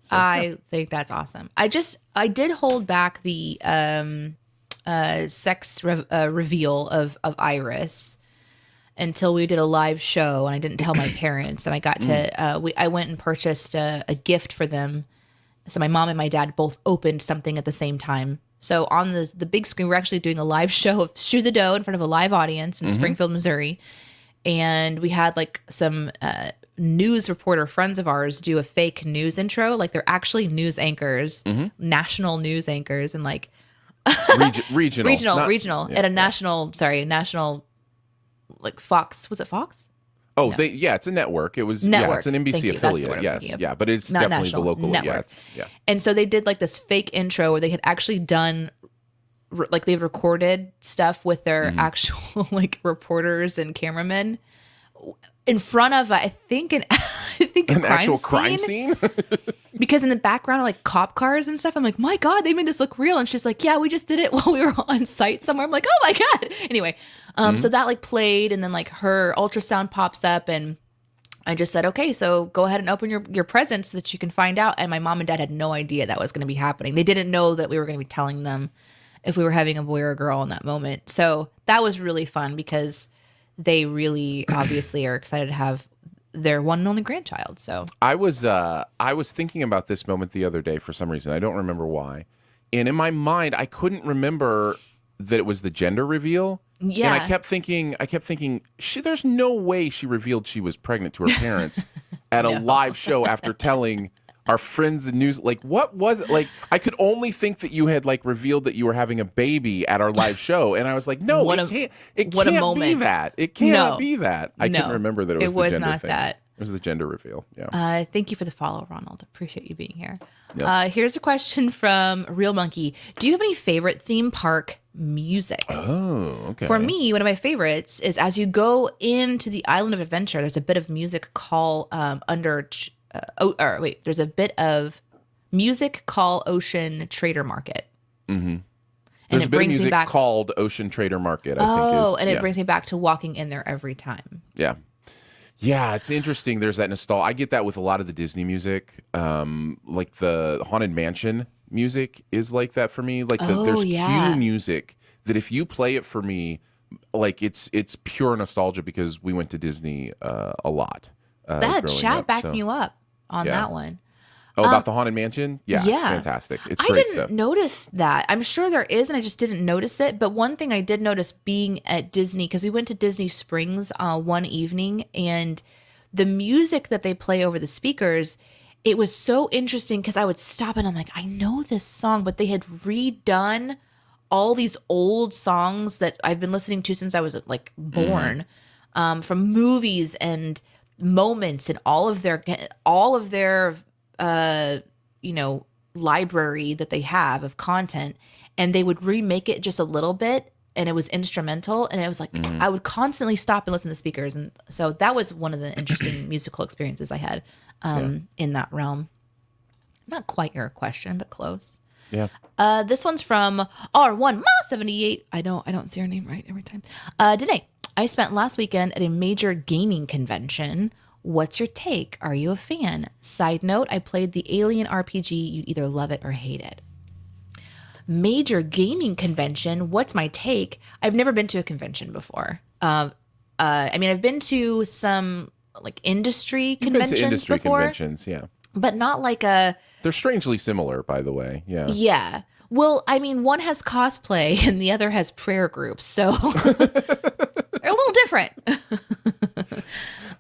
So, I think that's awesome. I did hold back the sex reveal of Iris until we did a live show, and I didn't tell my parents. And I got to I went and purchased a gift for them. So my mom and my dad both opened something at the same time. So on the big screen, we're actually doing a live show of Shoe the Dough in front of a live audience in Springfield, Missouri. And we had like some news reporter friends of ours do a fake news intro. Like they're actually news anchors, national news anchors, and like regional at a national, like Fox. Was it Fox? Oh, it's a network. It was network. It's an NBC affiliate. Yes, but it's not definitely national, the local network. And so they did like this fake intro where they had actually done, like they recorded stuff with their actual like reporters and cameramen in front of I think an actual crime scene. Because in the background are like cop cars and stuff. I'm like, my God, they made this look real. And she's like, yeah, we just did it while we were on site somewhere. I'm like, oh my God. Anyway, so that like played, and then like her ultrasound pops up, and I just said, okay, so go ahead and open your present so that you can find out. And my mom and dad had no idea that was going to be happening. They didn't know that we were going to be telling them if we were having a boy or a girl in that moment. So that was really fun because they really obviously are excited to have their one and only grandchild. So I was thinking about this moment the other day for some reason. I don't remember why. And in my mind, I couldn't remember that it was the gender reveal. Yeah. And I kept thinking, there's no way she revealed she was pregnant to her parents at a live show after telling our friends in news. Like, what was it? Like, I could only think that you had like revealed that you were having a baby at our live show. And I was like, no, it can't be that. It cannot be that. I couldn't remember that it was the gender not thing. that. It was the gender reveal. Yeah. Thank you for the follow, Ronald. Appreciate you being here. Yep. Here's a question from Real Monkey. Do you have any favorite theme park music? Oh, okay. For me, one of my favorites is as you go into the Island of Adventure, there's a bit of music called there's a bit of music called Ocean Trader Market. Mm-hmm. There's a bit of music called Ocean Trader Market, I think. And it brings me back to walking in there every time. Yeah. Yeah, it's interesting. There's that nostalgia. I get that with a lot of the Disney music. Like the Haunted Mansion music is like that for me. Like there's cue music that if you play it for me, like it's pure nostalgia because we went to Disney a lot. That chat backed me up on that one. Oh, about the Haunted Mansion? Yeah, it's fantastic. It's great stuff. I didn't notice that. I'm sure there is, and I just didn't notice it. But one thing I did notice being at Disney, because we went to Disney Springs one evening, and the music that they play over the speakers, it was so interesting because I would stop and I'm like, I know this song, but they had redone all these old songs that I've been listening to since I was like born, from movies and moments and all of their library that they have of content, and they would remake it just a little bit, and it was instrumental, and it was like I would constantly stop and listen to the speakers, and so that was one of the interesting musical experiences I had in that realm. Not quite your question, but close. Yeah. This one's from R1Ma78. I don't see her name right every time. Danae, I spent last weekend at a major gaming convention. What's your take? Are you a fan? Side note, I played the Alien RPG. You either love it or hate it. Major gaming convention. What's my take? I've never been to a convention before. I mean, I've been to some like industry conventions before. Conventions, yeah. But not like a... They're strangely similar, by the way. Yeah. Yeah. Well, I mean, one has cosplay and the other has prayer groups. So they're a little different.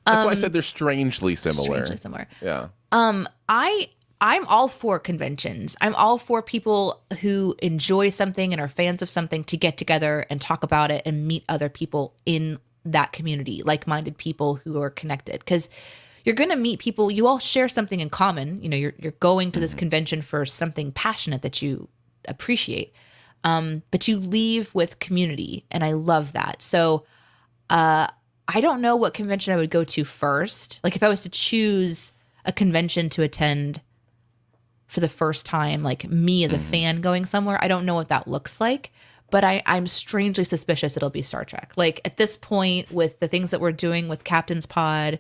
That's why I said they're strangely similar. Strangely similar. Yeah. I'm all for conventions. I'm all for people who enjoy something and are fans of something to get together and talk about it and meet other people in that community, like-minded people who are connected. Because you're going to meet people, you all share something in common. You know, you're going to this convention for something passionate that you appreciate. But you leave with community, and I love that. So I don't know what convention I would go to first. Like if I was to choose a convention to attend for the first time, like me as a fan going somewhere, I don't know what that looks like, but I'm strangely suspicious it'll be Star Trek. Like at this point with the things that we're doing with Captain's Pod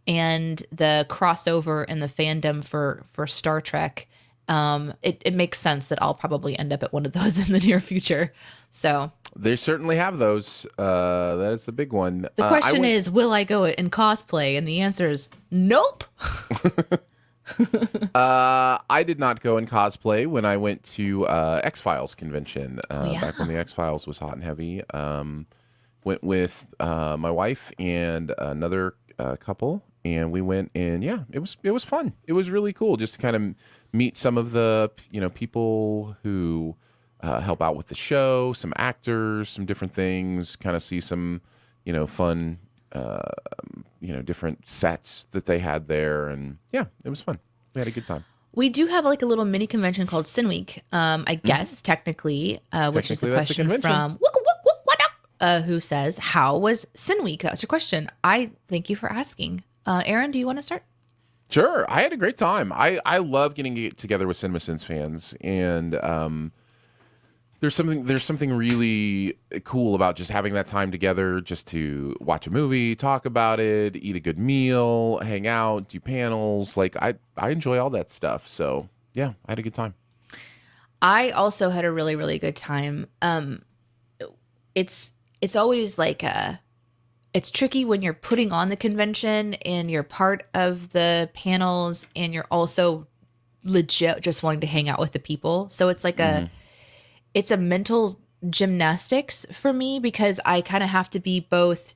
and the crossover and the fandom for Star Trek, it makes sense that I'll probably end up at one of those in the near future. So they certainly have those. That is the big one. The question is, will I go in cosplay? And the answer is nope. I did not go in cosplay when I went to X-Files convention back when the X-Files was hot and heavy. Went with my wife and another couple, and we went, and yeah, it was fun. It was really cool just to kind of meet some of the people who help out with the show, some actors, some different things, kind of see some fun different sets that they had there, and yeah, it was fun. We had a good time. We do have like a little mini convention called Sin Week, I guess, technically, which is the question from who says, how was Sin Week? That's your question. I thank you for asking. Aaron, do you want to start? Sure. I had a great time. I love getting together with Cinema Sins fans, and there's something really cool about just having that time together, just to watch a movie, talk about it, eat a good meal, hang out, do panels. Like I enjoy all that stuff. So yeah, I had a good time. I also had a really, really good time. It's always like it's tricky when you're putting on the convention and you're part of the panels and you're also legit just wanting to hang out with the people. So it's like it's a mental gymnastics for me, because I kind of have to be both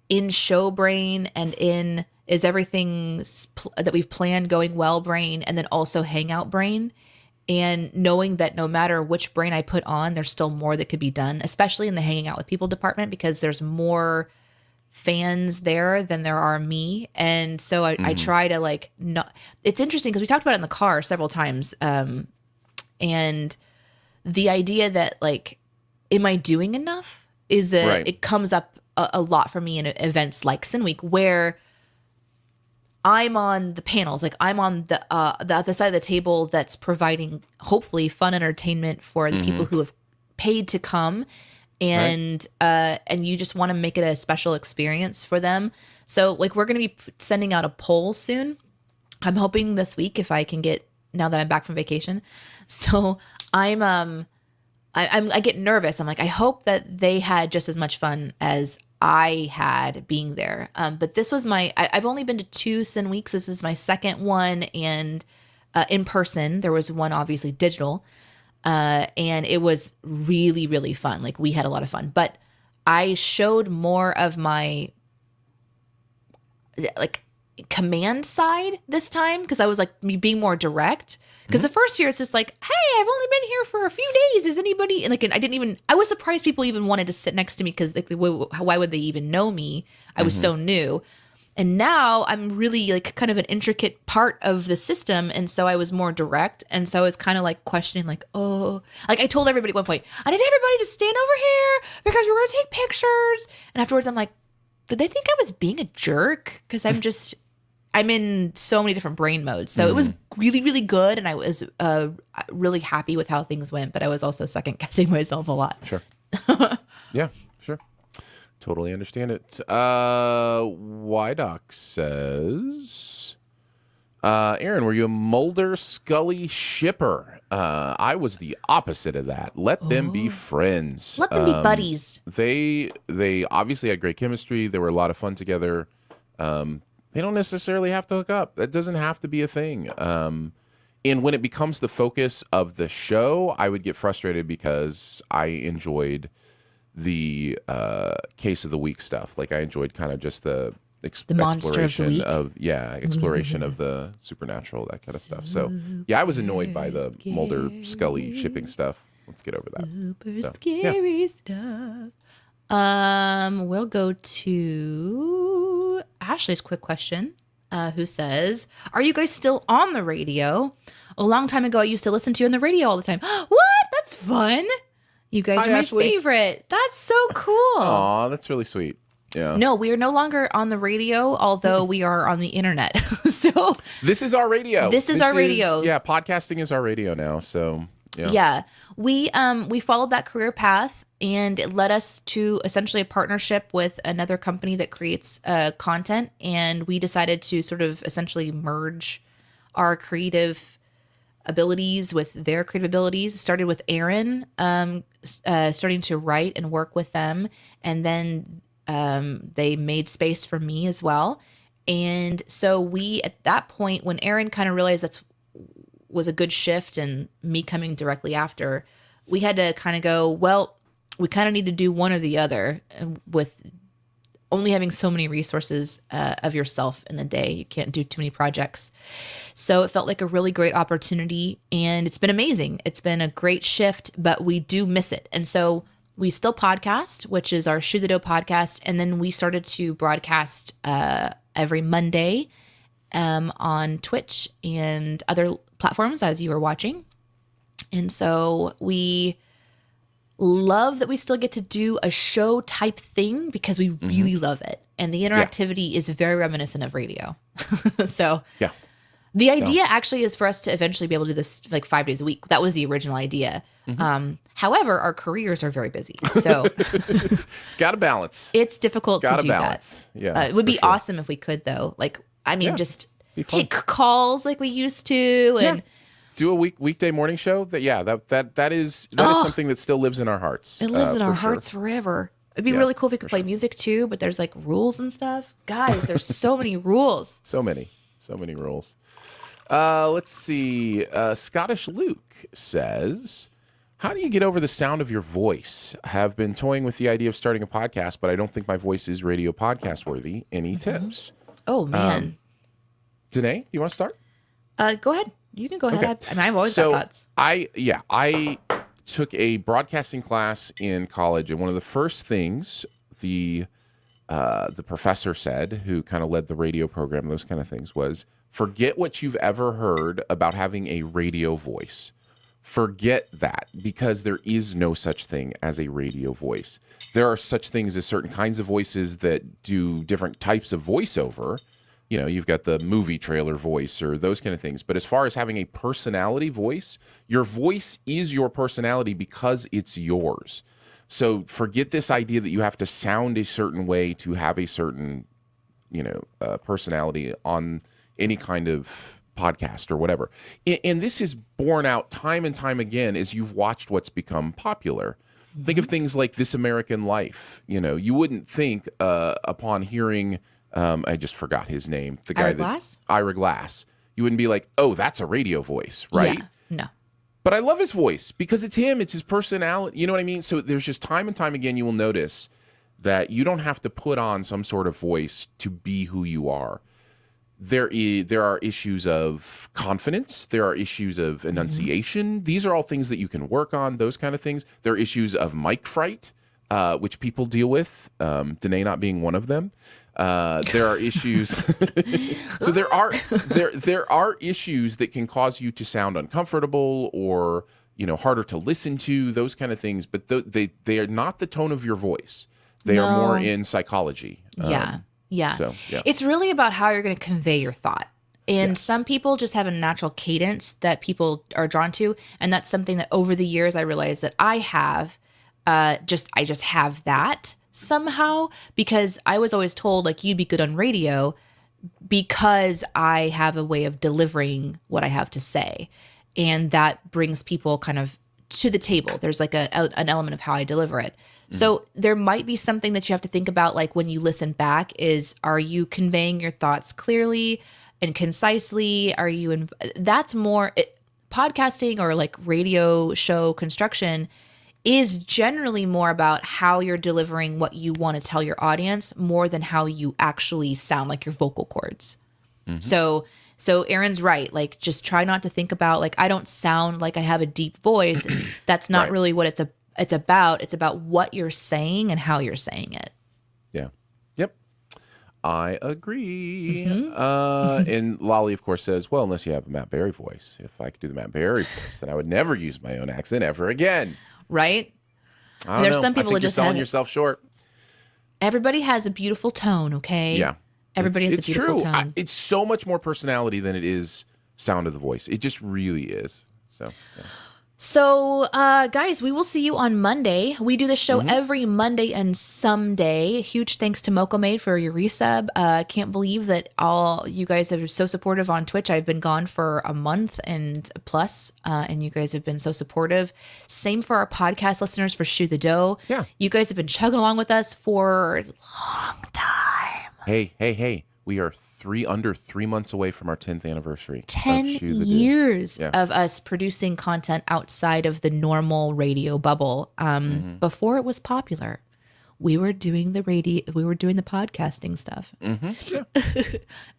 in show brain and in is everything that we've planned going well brain, and then also hangout brain. And knowing that no matter which brain I put on, there's still more that could be done, especially in the hanging out with people department, because there's more fans there than there are me. And so I try to like, not, it's interesting because we talked about it in the car several times. And the idea that like, am I doing enough it comes up a lot for me in events like Sin Week, where I'm on the panels, like I'm on the other side of the table that's providing hopefully fun entertainment for the people who have paid to come, and you just want to make it a special experience for them. So like we're going to be sending out a poll soon. I'm hoping this week, if I can get, now that I'm back from vacation. So I get nervous. I'm like, I hope that they had just as much fun as I had being there. But this was I've only been to 2 Sin Weeks. This is my second one, and in person. There was one obviously digital, and it was really, really fun. Like we had a lot of fun, but I showed more of my like command side this time, because I was like being more direct. Because the first year it's just like, hey, I've only been here for a few days. Is anybody? And like, I was surprised people even wanted to sit next to me, because like, why would they even know me? I was so new. And now I'm really like kind of an intricate part of the system. And so I was more direct. And so I was kind of like questioning, like, oh, like I told everybody at one point, I need everybody to stand over here because we're going to take pictures. And afterwards I'm like, did they think I was being a jerk? Because I'm in so many different brain modes. So it was really, really good. And I was really happy with how things went, but I was also second guessing myself a lot. Sure. Yeah, sure. Totally understand it. Wydoc says, Aaron, were you a Mulder Scully shipper? I was the opposite of that. Let them be friends. Let them be buddies. They obviously had great chemistry. They were a lot of fun together. They don't necessarily have to hook up. That doesn't have to be a thing. And when it becomes the focus of the show, I would get frustrated because I enjoyed the case of the week stuff. Like I enjoyed kind of just the exploration of the supernatural, that kind of stuff. So yeah, I was annoyed by the Mulder Scully shipping stuff. Let's get over that. Super scary stuff. We'll go to Ashley's quick question, who says, are you guys still on the radio? A long time ago, I used to listen to you on the radio all the time. What? That's fun. You guys are my favorite. That's so cool. Aw, that's really sweet. Yeah. No, we are no longer on the radio, although we are on the internet. So this is our radio. This is our radio. Yeah, podcasting is our radio now. So yeah. We followed that career path, and it led us to essentially a partnership with another company that creates content. And we decided to sort of essentially merge our creative abilities with their creative abilities. Started with Aaron, starting to write and work with them. And then they made space for me as well. And so we, at that point, when Aaron kind of realized that was a good shift, and me coming directly after, we had to kind of go, well, we kind of need to do one or the other with only having so many resources of yourself in the day. You can't do too many projects. So it felt like a really great opportunity, and it's been amazing. It's been a great shift, but we do miss it. And so we still podcast, which is our Shoe the Dough podcast. And then we started to broadcast every Monday on Twitch and other platforms as you were watching. And so we love that we still get to do a show type thing because we really love it. And the interactivity is very reminiscent of radio. So Yeah. the idea actually is for us to eventually be able to do this like 5 days a week. That was the original idea. However, our careers are very busy. So Gotta balance. it's difficult to do balance. that. Yeah. It would be for sure. awesome if we could, though. Like, I mean, just Be fun. take calls like we used to. And Do a weekday morning show. That is something that still lives in our hearts. it lives in for our sure. hearts forever. It'd be Yeah, really cool if we could play music too, but there's like rules and stuff. Guys, there's so many rules. So many rules. Let's see. Scottish Luke says, how do you get over the sound of your voice? I have been toying with the idea of starting a podcast, but I don't think my voice is radio podcast worthy. Any tips? Oh, man. Danae, do you want to start? Go ahead. You can go ahead. Okay. I've always So got thoughts. I took a broadcasting class in college, and one of the first things the professor said, who kind of led the radio program, those kind of things, was forget what you've ever heard about having a radio voice. Forget that, because there is no such thing as a radio voice. There are such things as certain kinds of voices that do different types of voiceover. You know, you've got the movie trailer voice or those kind of things. But as far as having a personality voice, your voice is your personality because it's yours. So forget this idea that you have to sound a certain way to have a certain, personality on any kind of podcast or whatever. And this is borne out time and time again as you've watched what's become popular. Think of things like This American Life. You wouldn't think upon hearing... I just forgot his name. The guy Ira Glass. You wouldn't be like, oh, that's a radio voice, right? Yeah. No. But I love his voice because it's him. It's his personality. You know what I mean? So there's just time and time again you will notice that you don't have to put on some sort of voice to be who you are. There are issues of confidence. There are issues of enunciation. These are all things that you can work on, those kind of things. There are issues of mic fright, which people deal with, Danae not being one of them. There are issues. So there are issues that can cause you to sound uncomfortable or harder to listen to, those kind of things. But they are not the tone of your voice. They are more in psychology. Yeah. So yeah, It's really about how you're going to convey your thought. And some people just have a natural cadence that people are drawn to, and that's something that over the years I realized that I have. I just have that somehow, because I was always told like you'd be good on radio because I have a way of delivering what I have to say, and that brings people kind of to the table. There's like an element of how I deliver it. So there might be something that you have to think about, like when you listen back, is are you conveying your thoughts clearly and concisely? Are you that's more podcasting or like radio show construction is generally more about how you're delivering what you want to tell your audience more than how you actually sound like your vocal cords. So Aaron's right. Like, just try not to think about like, I don't sound like I have a deep voice. That's not really what it's about. It's about what you're saying and how you're saying it. yeah, yep. I agree. And Lolly, of course, says, well, unless you have a Matt Berry voice. If I could do the Matt Berry voice, then I would never use my own accent ever again. Right? I don't There's know. some people I think that you're just selling have yourself short. Everybody has a beautiful tone, okay? Yeah. Everybody has a beautiful true. tone. It's so much more personality than it is sound of the voice. It just really is. So, yeah. So, guys, we will see you on Monday. We do the show every Monday and someday. Huge thanks to Mocomade for your resub. Can't believe that all you guys are so supportive on Twitch. I've been gone for a month and plus, and you guys have been so supportive. Same for our podcast listeners for Shoe the Dough. Yeah. You guys have been chugging along with us for a long time. Hey. We are under 3 months away from our 10th anniversary. 10 years of us producing content outside of the normal radio bubble before it was popular. we were doing the podcasting stuff. Yeah.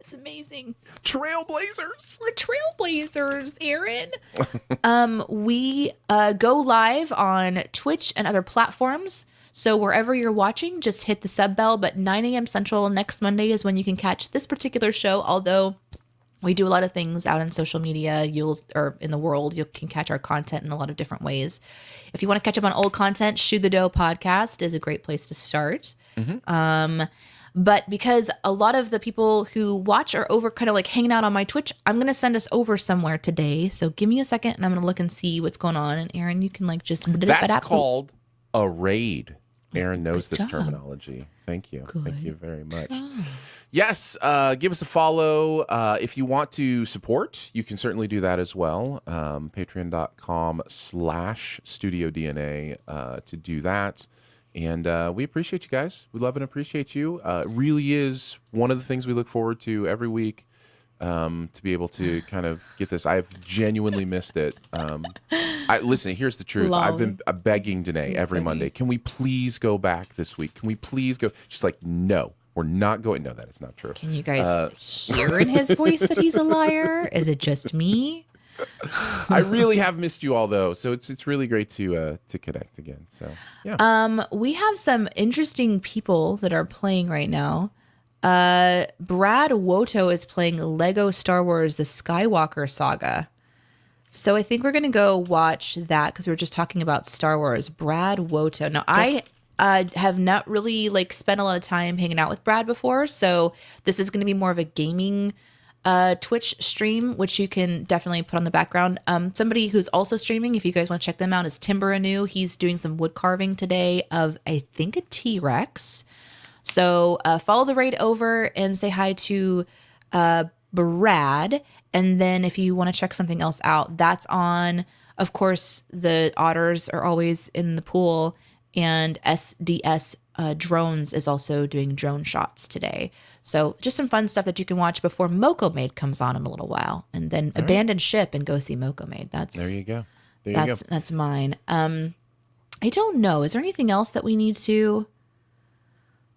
It's amazing. Trailblazers. We're trailblazers, Aaron. We go live on Twitch and other platforms. So wherever you're watching, just hit the sub bell. But 9 a.m. Central next Monday is when you can catch this particular show. Although we do a lot of things out on social media, or in the world, you can catch our content in a lot of different ways. If you want to catch up on old content, Shoe the Dough podcast is a great place to start. But because a lot of the people who watch are over kind of like hanging out on my Twitch, I'm going to send us over somewhere today. So give me a second and I'm going to look and see what's going on. And Aaron, you can like just... That's called a raid. Aaron knows this job. terminology. Thank you. Good Thank you very much. job. Yes, give us a follow. If you want to support, you can certainly do that as well. Patreon.com/StudioDNA to do that. And we appreciate you guys. We love and appreciate you. It really is one of the things we look forward to every week, to be able to kind of get this. I've genuinely missed it. Listen, here's the truth. Lol. I've been begging Danae every Monday, can we please go back this week? Can we please go? She's like, no, we're not going. No, that is not true. Can you guys hear in his voice that he's a liar? Is it just me? I really have missed you all, though. So it's really great to connect again. So yeah. We have some interesting people that are playing right now. Brad Woto is playing Lego Star Wars: The Skywalker Saga. So I think we're going to go watch that because we were just talking about Star Wars. Brad Woto. Now, I have not really like spent a lot of time hanging out with Brad before, so this is going to be more of a gaming Twitch stream, which you can definitely put on the background. Somebody who's also streaming, if you guys want to check them out, is Timber Anew. He's doing some wood carving today of, I think, a T-Rex. So follow the raid over and say hi to Brad. And then if you want to check something else out, that's on, of course, the otters are always in the pool. And SDS Drones is also doing drone shots today. So just some fun stuff that you can watch before Moco Maid comes on in a little while. And then abandon ship and go see Moco Maid. There you go. That's mine. I don't know. Is there anything else that we need to...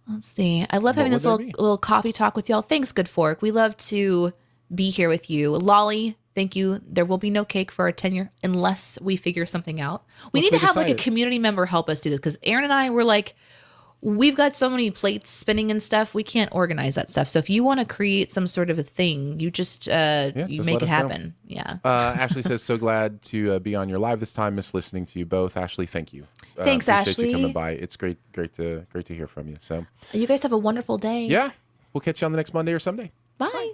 Let's see. I love having this little coffee talk with y'all. Thanks, Good Fork. We love to be here with you. Lolly, thank you. There will be no cake for our tenure unless we figure something out. We need to have like a community member help us do this because Aaron and I were like, we've got so many plates spinning and stuff. We can't organize that stuff. So if you want to create some sort of a thing, you just you make it happen. Know. Yeah. Ashley says, so glad to be on your live this time. Miss listening to you both. Ashley, thank you. Thanks, Ashley. You coming by. It's great to hear from you. So you guys have a wonderful day. Yeah. We'll catch you on the next Monday or Sunday. Bye.